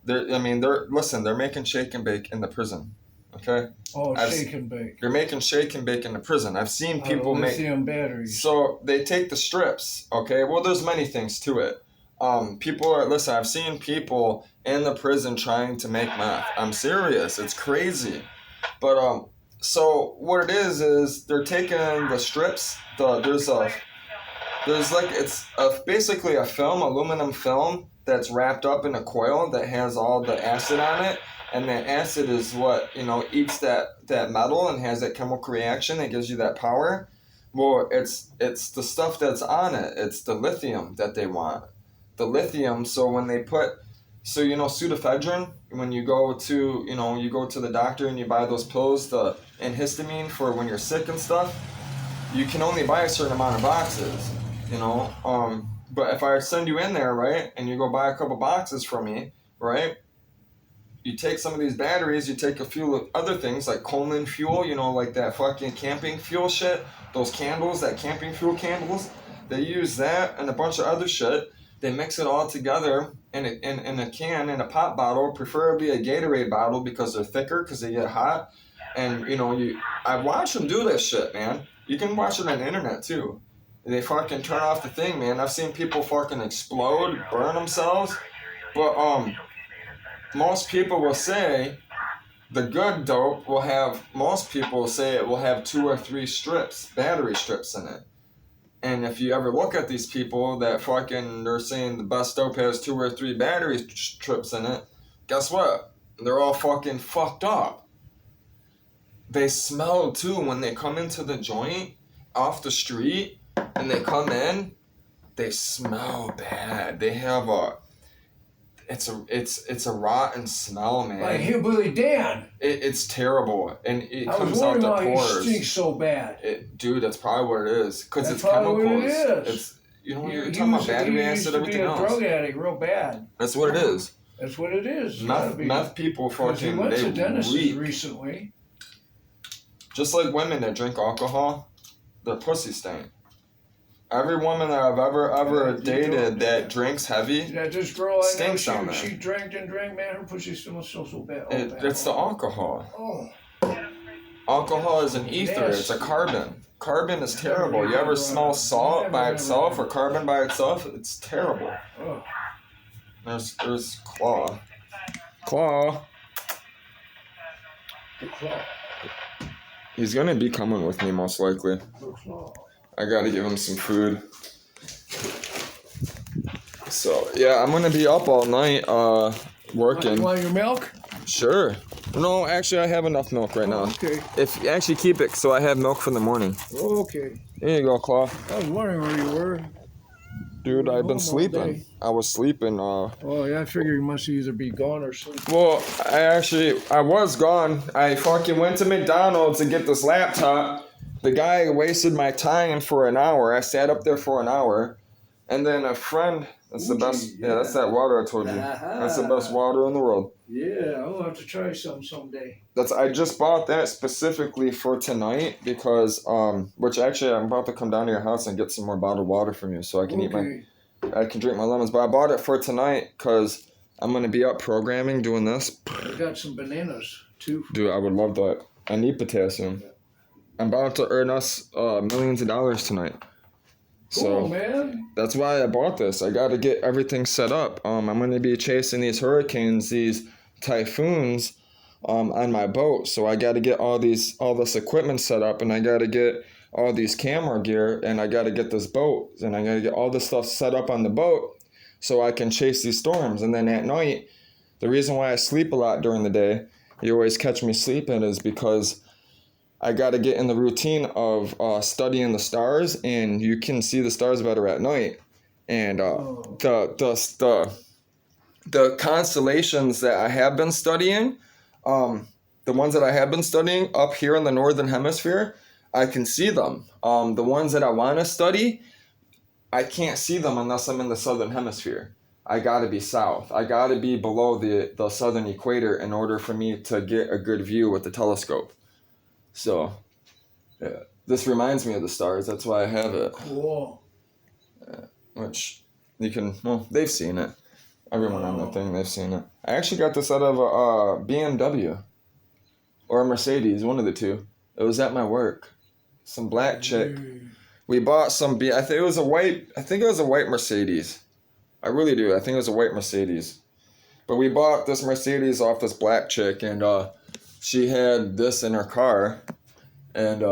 They're making shake and bake in the prison. Okay. Oh, shake and bake. They're making shake and bake in the prison. I've seen people make lithium batteries. So they take the strips. Okay. Well, there's many things to it. I've seen people in the prison trying to make meth. I'm serious. It's crazy. But so what it is they're taking the strips. Basically a film, aluminum film that's wrapped up in a coil that has all the acid on it, and that acid is what eats that metal and has that chemical reaction that gives you that power. Well, it's the stuff that's on it. It's the lithium that they want. The lithium. So when they put, pseudoephedrine, when you go to the doctor and you buy those pills, the antihistamine for when you're sick and stuff, you can only buy a certain amount of boxes, but if I send you in there, right, and you go buy a couple boxes from me, right, you take some of these batteries, you take a few other things like Coleman fuel, like that fucking camping fuel shit, those candles, that camping fuel candles, they use that and a bunch of other shit. They mix it all together in a can, in a pop bottle, preferably a Gatorade bottle because they're thicker, because they get hot. And, I watch them do this shit, man. You can watch it on the internet, too. They fucking turn off the thing, man. I've seen people fucking explode, burn themselves. But, most people will say the good dope most people will say it will have 2 or 3 battery strips in it. And if you ever look at these people that they're saying the best dope has 2 or 3 battery strips in it, guess what? They're all fucking fucked up. They smell too when they come into the joint off the street and they come in, they smell bad. They have it's a rotten smell, man. Like Hillbilly Dan. It's terrible, and it comes out the pores. Why it stinks so bad. Dude, that's probably what it is. Because it's probably chemicals. What it is. It's you're talking about battery acid, everything else. He used to be a drug addict, real bad. That's what it is. That's what it is. Meth people fucking. He went to dentists reek. recently. Just like women that drink alcohol, they're pussy stink. Every woman that I've ever dated that drinks heavy, yeah, this girl I know, she drank and drank, man, her pussy smells so bad. It's the alcohol. Oh. Alcohol is an ether. It's a carbon. Carbon is terrible. You ever smell salt by itself or carbon by itself? It's terrible. Oh. There's Claw. Claw. The Claw. He's gonna be coming with me most likely. The Claw. I gotta give him some food. So yeah, I'm gonna be up all night working. You want your milk? Sure. No, actually I have enough milk right now. Okay. If actually keep it so I have milk for the morning. Okay. There you go, Claw. I was wondering where you were. Dude, I've been sleeping. I was sleeping. Oh yeah, I figured you must either be gone or sleeping. Well, I was gone. I fucking went to McDonald's to get this laptop. The guy wasted my time for an hour. I sat up there for an hour. And then a friend That's the Fuji, best. Yeah, that's that water I told you. That's the best water in the world. Yeah, I'll have to try some someday. I just bought that specifically for tonight because which actually I'm about to come down to your house and get some more bottled water from you so I can I can drink my lemons. But I bought it for tonight because I'm gonna be up programming doing this. I got some bananas too. Dude, I would love that. I need potassium. I'm about to earn us millions of dollars tonight. Cool, So man. that's why I bought this. I got to get everything set up. I'm going to be chasing these hurricanes, these typhoons, on my boat. So I got to get all this equipment set up, and I got to get all these camera gear, and I got to get this boat, and I got to get all this stuff set up on the boat, so I can chase these storms. And then at night, the reason why I sleep a lot during the day, you always catch me sleeping, is because I got to get in the routine of studying the stars, and you can see the stars better at night. And the constellations that I have been studying, the ones that I have been studying up here in the northern hemisphere, I can see them. The ones that I want to study, I can't see them unless I'm in the southern hemisphere. I got to be south. I got to be below the southern equator in order for me to get a good view with the telescope. So, yeah, this reminds me of the stars. That's why I have it. Cool. Which you can, well, they've seen it. Everyone on the thing, they've seen it. I actually got this out of a BMW or a Mercedes, one of the two. It was at my work. Some black chick. We bought some I think it was a white Mercedes. I really do. I think it was a white Mercedes. But we bought this Mercedes off this black chick, and she had this in her car, and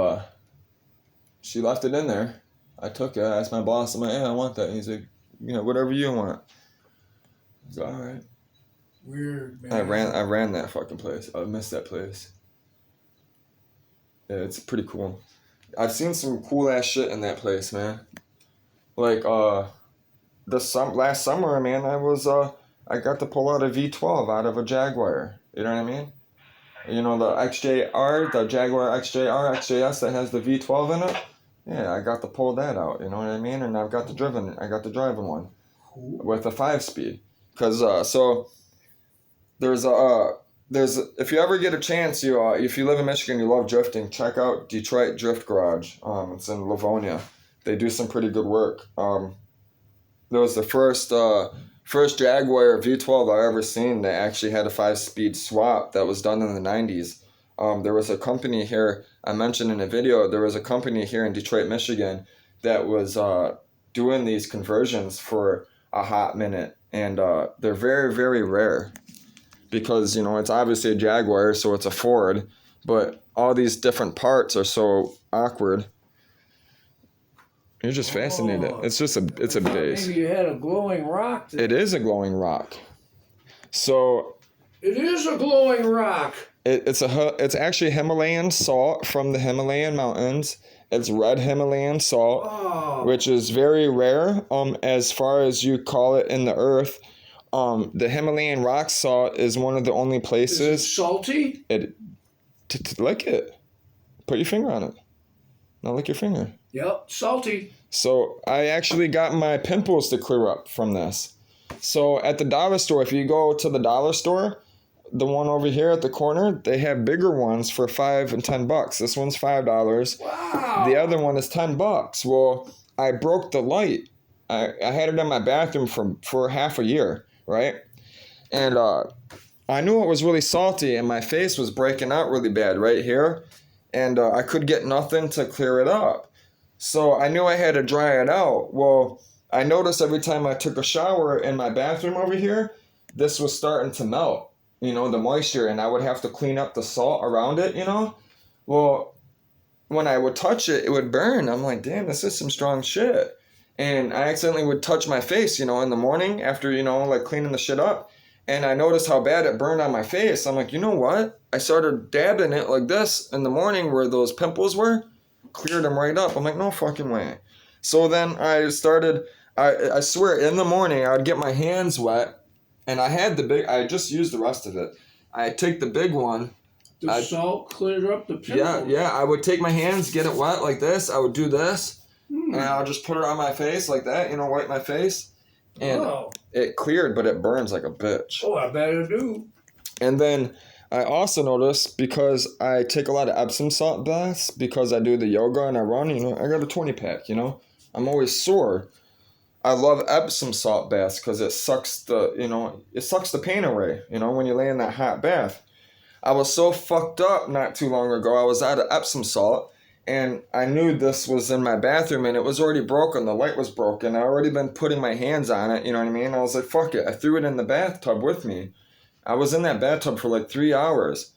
she left it in there. I took it. I asked my boss, I'm like, hey, I want that. And he's like, whatever you want. I was like, all right. Weird, man. I ran that fucking place. I missed that place. Yeah, it's pretty cool. I've seen some cool ass shit in that place, man. Like last summer, man, I got to pull out a V12 out of a Jaguar. You know what I mean? You know, the XJR, the Jaguar XJR, XJS that has the V12 in it? Yeah, I got to pull that out, you know what I mean? And I got to driving one with a 5-speed. Because, if you ever get a chance, if you live in Michigan, you love drifting, check out Detroit Drift Garage. It's in Livonia. They do some pretty good work. That was the first Jaguar V12 I ever seen that actually had a 5-speed swap that was done in the 90s. There was a company here, I mentioned in a video, there was a company here in Detroit, Michigan that was doing these conversions for a hot minute. And they're very, very rare because, it's obviously a Jaguar, so it's a Ford, but all these different parts are so awkward. You're just fascinated. It's a base. Maybe you had a glowing rock there. It is a glowing rock. So. It is a glowing rock. It's actually Himalayan salt from the Himalayan mountains. It's red Himalayan salt, which is very rare. As far as you call it in the earth, the Himalayan rock salt is one of the only places. Is it salty? Lick it. Put your finger on it. Now lick your finger. Yep, salty. So I actually got my pimples to clear up from this. So at the dollar store, if you go to the dollar store, the one over here at the corner, they have bigger ones for $5 and $10. This one's $5. Wow. The other one is $10. Well, I broke the light. I had it in my bathroom for half a year, right? And I knew it was really salty, and my face was breaking out really bad right here. And I could get nothing to clear it up. So I knew I had to dry it out. Well, I noticed every time I took a shower in my bathroom over here, this was starting to melt. The moisture, and I would have to clean up the salt around it, Well, when I would touch it, it would burn. I'm like, damn, this is some strong shit. And I accidentally would touch my face, in the morning after, like cleaning the shit up. And I noticed how bad it burned on my face. I'm like, you know what? I started dabbing it like this in the morning where those pimples were, cleared them right up. I'm like, no fucking way. So then I started, I swear, in the morning, I would get my hands wet. And I just used the rest of it. I take the big one. The salt cleared up the pimples. Yeah. I would take my hands, get it wet like this. I would do this. And I'll just put it on my face like that, wipe my face. And Oh. it cleared, but it burns like a bitch. Oh, I bet it do. And then I also noticed, because I take a lot of Epsom salt baths because I do the yoga and I run, I got a 20 pack, I'm always sore. I love Epsom salt baths because it sucks the pain away, when you lay in that hot bath. I was so fucked up not too long ago. I was out of Epsom salt and I knew this was in my bathroom and it was already broken. The light was broken. I already been putting my hands on it, you know what I mean? I was like, fuck it. I threw it in the bathtub with me. I was in that bathtub for like 3 hours.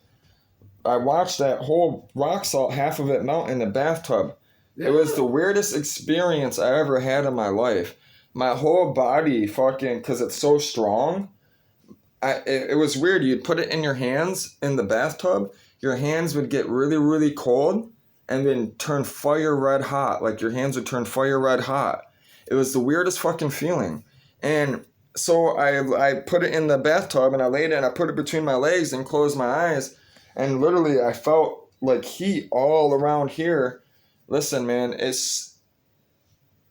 I watched that whole rock salt, half of it melt in the bathtub. Yeah. It was the weirdest experience I ever had in my life. My whole body fucking, because it's so strong, it was weird. You'd put it in your hands in the bathtub, your hands would get really, really cold and then turn fire red hot. Like your hands would turn fire red hot. It was the weirdest fucking feeling. And so I put it in the bathtub and I laid it and I put it between my legs and closed my eyes. And literally I felt like heat all around here. Listen, man,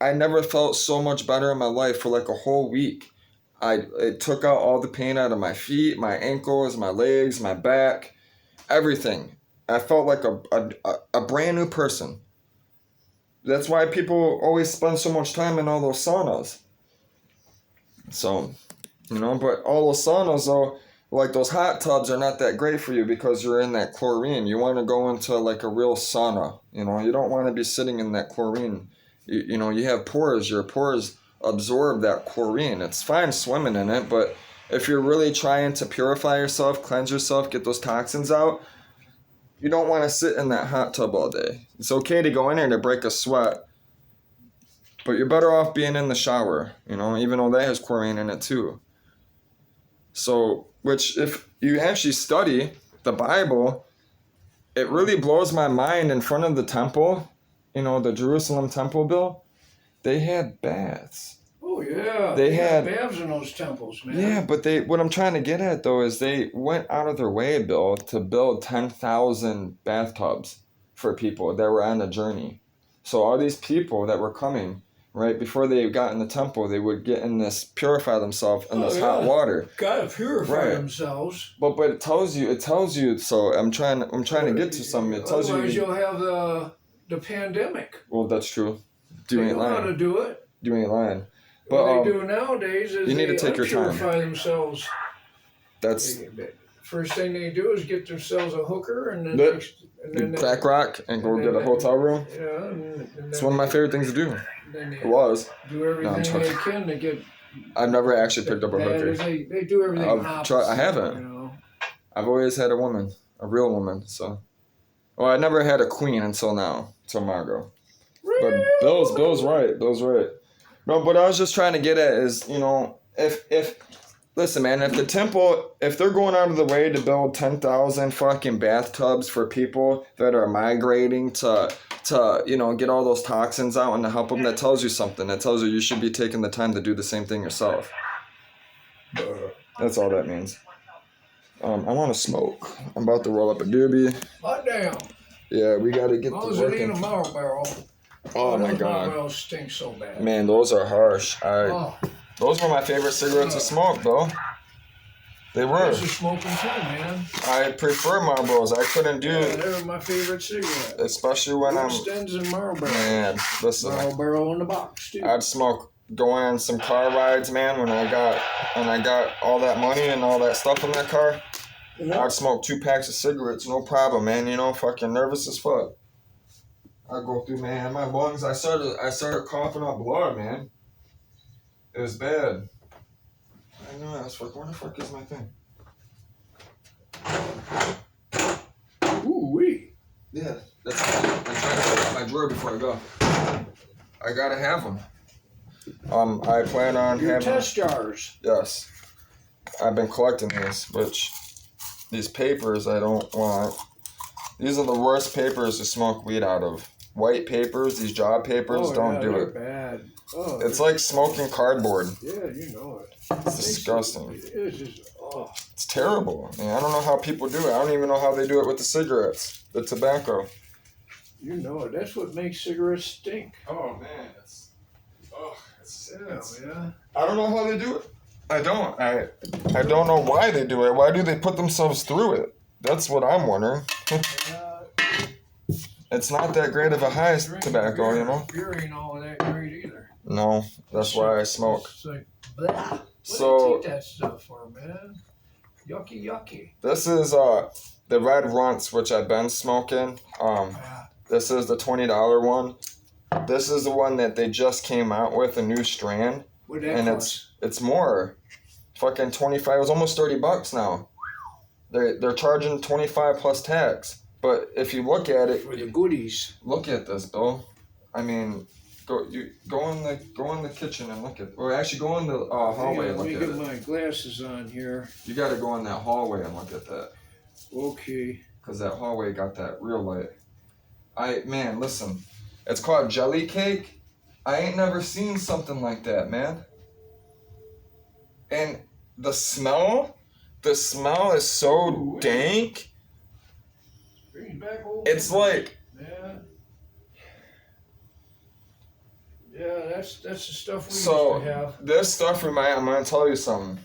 I never felt so much better in my life for like a whole week. It took out all the pain out of my feet, my ankles, my legs, my back, everything. I felt like a brand new person. That's why people always spend so much time in all those saunas. So, but all those saunas, though, like those hot tubs are not that great for you because you're in that chlorine. You want to go into like a real sauna, you don't want to be sitting in that chlorine. You have pores, your pores absorb that chlorine. It's fine swimming in it, but if you're really trying to purify yourself, cleanse yourself, get those toxins out, you don't want to sit in that hot tub all day. It's okay to go in there to break a sweat, but you're better off being in the shower, even though that has chlorine in it too. So, which if you actually study the Bible, it really blows my mind. In front of the temple, the Jerusalem temple, Bill, they had baths. Oh, yeah. They had baths in those temples, man. Yeah, but what I'm trying to get at, though, is they went out of their way, Bill, to build 10,000 bathtubs for people that were on a journey. So all these people that were coming, right, before they got in the temple, they would get in this, purify themselves in this hot water. Gotta purify themselves. But it tells you, so I'm trying to get to something. It tells Otherwise you. You'll have the pandemic. Well, that's true. They know how to do it. You ain't lying. But what they do nowadays is you need to take your time. Purify themselves. That's first thing they do is get themselves a hooker and then crack rock and go get a hotel room. Yeah, it's one of my favorite things to do. It was. Do everything they can to get. I've never actually picked up a hooker. They do everything. I haven't. I've always had a real woman. So, I never had a queen until now, until Margot. But Bill's right. No, but I was just trying to get at is, listen, man, if the temple, if they're going out of the way to build 10,000 fucking bathtubs for people that are migrating to get all those toxins out and to help them, that tells you something. That tells you should be taking the time to do the same thing yourself. That's all that means. I want to smoke. I'm about to roll up a doobie. Hot damn. Yeah, we got to get to work. It ain't a Marlboro. Oh my God. Marlboro stinks so bad. Man, those are harsh. Those were my favorite cigarettes to smoke, though. They were. Those are smoking too, man. I prefer Marlboros. I couldn't do. Yeah, they were my favorite cigarette. Especially when Stens and Marlboro. Man, listen. Marlboro in the box too. I'd smoke, go on some car rides, man. When I got all that money and all that stuff in that car, I'd smoke 2 packs of cigarettes, no problem, man. Fucking nervous as fuck. I go through, man, my lungs. I started coughing up blood, man. It was bad. I know. I was like, where the fuck is my thing? Ooh wee. Yeah, that's fine. I'm trying to put out my drawer before I go. I gotta have them. I plan on Your having test jars. Yes, I've been collecting these papers. I don't want. These are the worst papers to smoke weed out of. White papers, these job papers, don't do it. Bad. It's like smoking cardboard. Yeah, you know it. It's disgusting. It's just, It's terrible. I mean, I don't know how people do it. I don't even know how they do it with the cigarettes, the tobacco. You know it. That's what makes cigarettes stink. Oh man, Yeah. I don't know how they do it. I don't know why they do it. Why do they put themselves through it? That's what I'm wondering. It's not that great of a high tobacco, you know? Beer ain't all that great either. No, that's why I smoke. It's like, blah. What So- do you take that stuff for, man? Yucky. This is the Red Runts, which I've been smoking. Yeah. This is the $20 one. This is the one that they just came out with, a new strand. What that And cost? it's more. Fucking 25. It was almost $30 now. They're charging 25 plus tax. But if you look at it, For the goodies. look at this, Bill. I mean, go in the kitchen and look at. Or actually, go in the hallway and Let look me at get it. my glasses on here. You got to go in that hallway and look at that, Okay. cause that hallway got that real light. Man, listen, it's called jelly cake. I ain't never seen something like that, man. And the smell is so Ooh. dank. Bring it back over. It's like, Yeah, that's the stuff we so used to have. this stuff I'm gonna tell you something.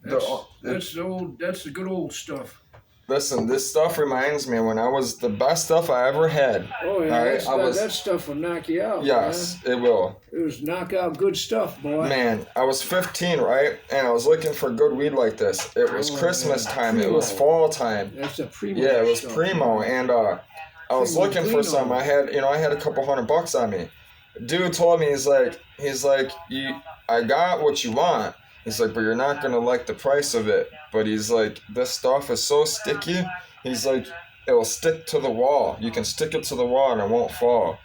That's the good old stuff. Listen, this stuff reminds me when I was the best stuff I ever had. Oh yeah, Alright, that stuff will knock you out. Yes, it will. Man. It was knockout good stuff, boy. Man, I was 15, right? And I was looking for good weed like this. It was Christmas time. It was fall time. That's a primo. Yeah, it was stuff, primo. man. And I was Primo looking for some. I had a couple $100 on me. Dude told me, he's like, I got what you want. He's like, but you're not gonna like the price of it. But he's like, this stuff is so sticky. He's like, it will stick to the wall. You can stick it to the wall and it won't fall.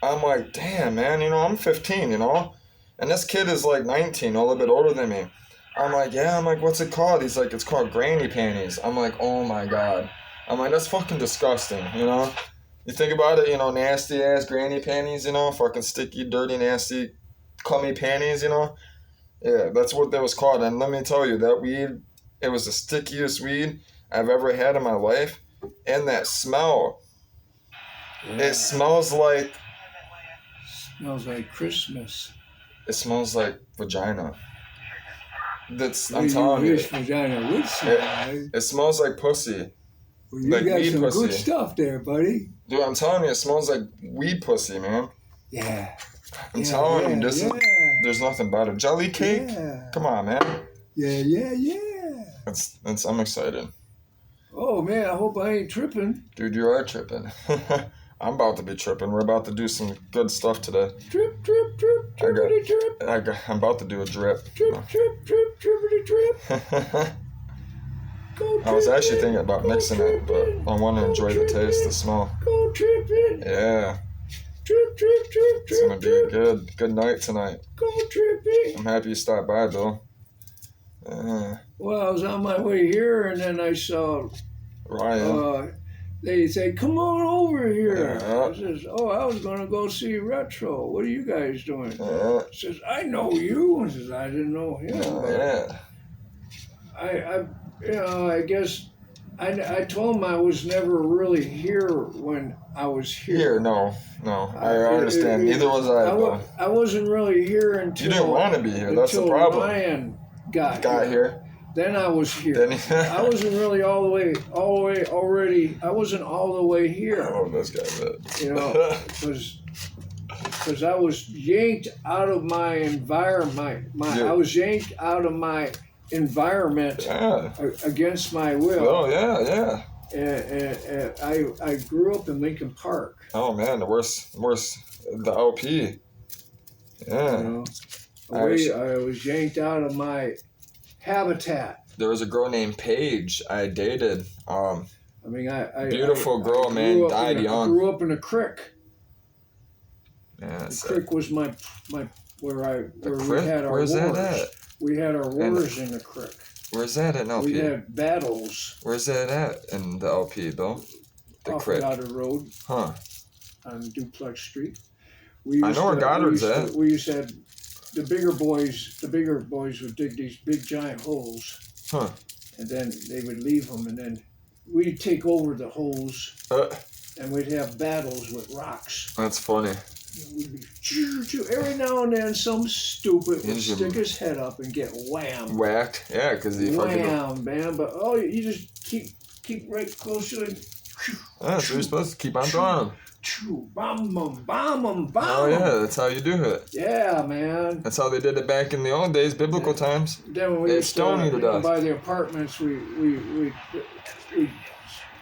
I'm like, damn, man, I'm 15, And this kid is like 19, a little bit older than me. I'm like, yeah, what's it called? He's like, it's called granny panties. I'm like, oh my God. I'm like, that's fucking disgusting, You think about it, nasty ass granny panties, fucking sticky, dirty, nasty, crummy panties, Yeah, that's what that was called. And let me tell you, that weed, it was the stickiest weed I've ever had in my life. And that smell, it smells like Christmas. It smells like vagina. I'm You telling you. wish vagina would smell, right? It smells like pussy. Well, you like got weed some pussy. good stuff there, buddy. Dude, I'm telling you, it smells like weed pussy, man. Yeah. I'm telling you, there's nothing better. Jelly cake? Yeah. Come on, man. Yeah. I'm excited. Oh man, I hope I ain't tripping. Dude, you are tripping. I'm about to be tripping. We're about to do some good stuff today. Trip, trippity trip. I'm about to do a drip. Trip, trippity trip. Go I was actually trippin', thinking about go mixing it, but trippin', I want to go enjoy the taste, the smell. Go tripping. Yeah, Trip. it's gonna be a good night tonight. Go tripping. I'm happy you stopped by, Bill. Well, I was on my way here, and then I saw Ryan. they say, "Come on over here." Yeah. I says, "Oh, I was going to go see Retro. What are you guys doing?" Yeah. He says, "I know you." I says, "I didn't know him." Yeah. I guess I told him I was never really here when I was here. No. I understand. Neither was I, Bill. I wasn't really here until You didn't want to be here. That's the until problem. Ryan got here. Then I was here. I wasn't really all the way already. I wasn't all the way here. Oh, this guy's it. Because I was yanked out of my environment. I was yanked out of my environment against my will. Oh, yeah. And I grew up in Lincoln Park. Oh, man, the worst, the LP. Yeah. I was yanked out of my habitat. There was a girl named Paige I dated. Beautiful girl, man, died young. I grew up in a creek. Yeah, the creek was my where we had our Where's wars. that at? We had our wars in the creek. Where's that at in LP? We had battles. Where's that at in the LP, Bill? The off creek. Goddard Road. Huh. On Duplex Street. I know where Goddard's at. We used to have the bigger boys would dig these big giant holes. Huh. And then they would leave them, and then we'd take over the holes, and we'd have battles with rocks. That's funny. We'd be choo choo. Every now and then, some stupid would Engine. stick his head up and get whammed. Whacked. Yeah, because he fucking. Wham, man. But you just keep right close to it. Yeah, so you're supposed to keep on throwing. Choo, bomb 'em, bomb 'em, bomb 'em. Oh yeah, that's how you do it. Yeah, man. That's how they did it back in the old days, biblical times. Then when we They used stone you to death. buy the apartments, we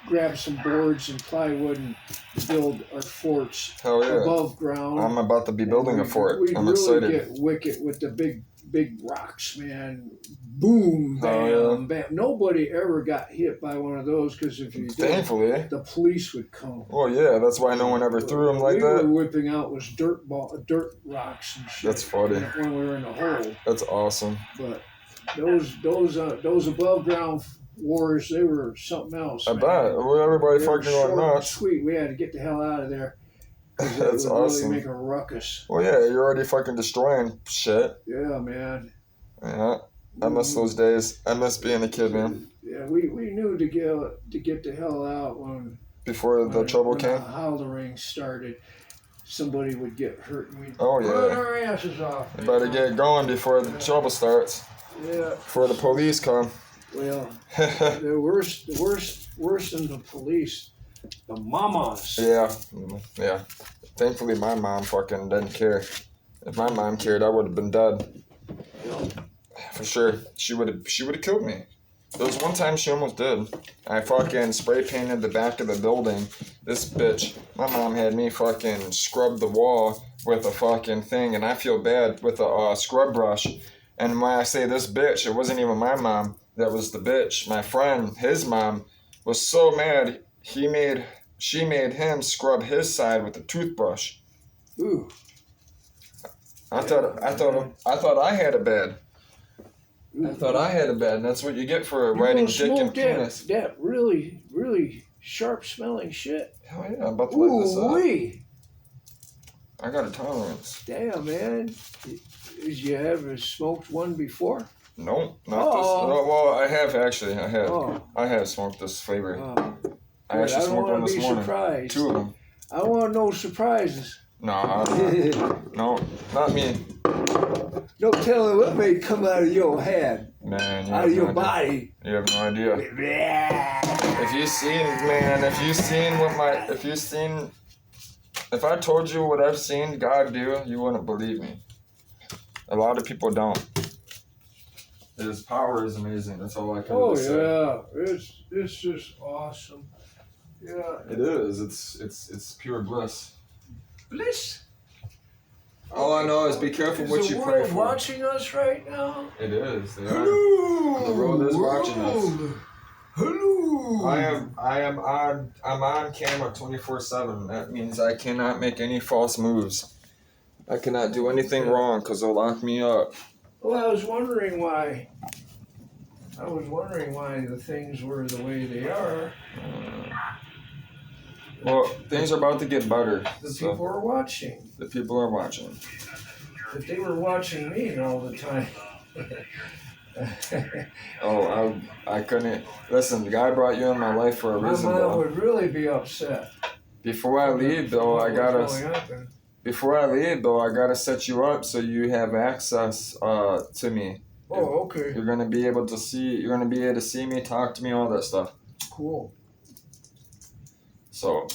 grab some boards and plywood and build our forts Hell yeah. above ground. I'm about to be building a fort. We'd I'm really excited. get wicked with the big rocks, man. Boom, bam, Oh, yeah. bam. Nobody ever got hit by one of those because if you did, Thankfully. the police would come. Well, yeah, that's why no one ever threw them like we were that. whipping out was dirt rocks and shit. That's funny. When we were in the hole. That's awesome. But those above ground wars, they were something else. I man. bet. Well, everybody They were fucking going short and nuts. sweet. We had to get the hell out of there. 'Cause it That's would awesome. Really make a ruckus. Well, yeah, you're already fucking destroying shit. Yeah, man. Yeah. I miss those days. I miss being a kid, man. Yeah, we knew to get the hell out when Before the trouble when came. the hollering started. Somebody would get hurt and we'd Oh, yeah. run our asses off. You better get going before the trouble starts. Yeah. Before the police come. Well, the worse than the police, the mamas. Yeah. Yeah. Thankfully, my mom fucking didn't care. If my mom cared, I would have been dead. For sure. She would have killed me. There was one time she almost did. I fucking spray painted the back of the building. This bitch, my mom had me fucking scrub the wall with a fucking thing, and I feel bad with a scrub brush. And when I say this bitch, it wasn't even my mom. That was the bitch. My friend, his mom, was so mad. She made him scrub his side with a toothbrush. Ooh. I thought I had it bad. I thought I had it bad, and that's what you get for You writing gonna dick and smoke penis. that really, really sharp smelling shit. Hell yeah, I'm about to light this Ooh up. wee. I got a tolerance. Damn, man. Did you ever smoked one before? Nope, not this. Oh, well, I have actually. Oh. I have smoked this flavor. I Good. actually don't smoked wanna one this be morning. Surprised. 2 of them. I don't want no surprises. No, no, not me. No telling what may come out of your head, Man, you out have of your no idea. body. You have no idea. If I told you what I've seen God do, you wouldn't believe me. A lot of people don't. His power is amazing. That's all I can Oh really say. yeah, it's just awesome. Yeah. It is. It's pure bliss. Bliss. All I know is be careful Is what the you pray world for. watching us right now? It is. They are. Hello. The world is watching us. Hello. I'm on camera 24/7. That means I cannot make any false moves. I cannot do anything wrong because they'll lock me up. Well, I was wondering why the things were the way they are. Well, things are about to get better. The So people are watching. the people are watching. If they were watching me all the time. Oh, I couldn't. Listen, God brought you in my life for a My reason, mom though. would really be upset. Before I leave, though, I gotta set you up so you have access to me. Oh, okay. You're gonna be able to see me, talk to me, all that stuff. Cool. So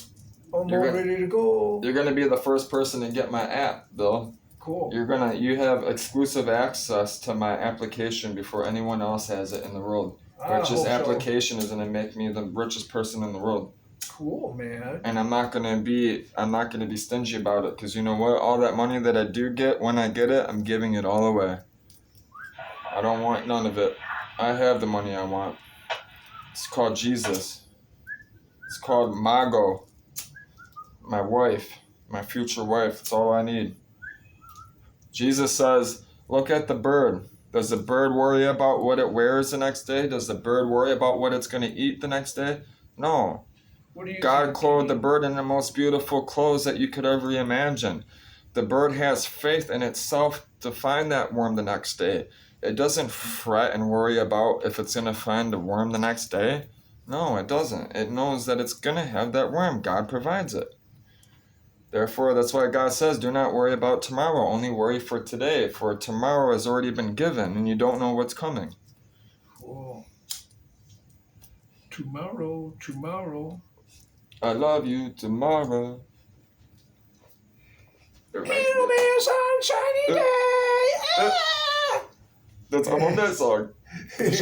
I'm You're all gonna- ready to go. you're gonna be the first person to get my app, Bill. Cool. You have exclusive access to my application before anyone else has it in the world. I Which hope so. application is gonna make me the richest person in the world. Cool, man. And I'm not gonna be stingy about it, because you know what? All that money that I do get, when I get it, I'm giving it all away. I don't want none of it. I have the money I want. It's called Jesus. It's called Mago. My wife, my future wife. That's all I need. Jesus says, look at the bird. Does the bird worry about what it wears the next day? Does the bird worry about what it's going to eat the next day? No. What do you God think? clothed the bird in the most beautiful clothes that you could ever imagine. The bird has faith in itself to find that worm the next day. It doesn't fret and worry about if it's going to find the worm the next day. No, it doesn't. It knows that it's going to have that worm. God provides it. Therefore, that's why God says, do not worry about tomorrow, only worry for today, for tomorrow has already been given and you don't know what's coming. Oh. Tomorrow. I love you tomorrow. It'll be a sunshiny day. That's I'm on that song.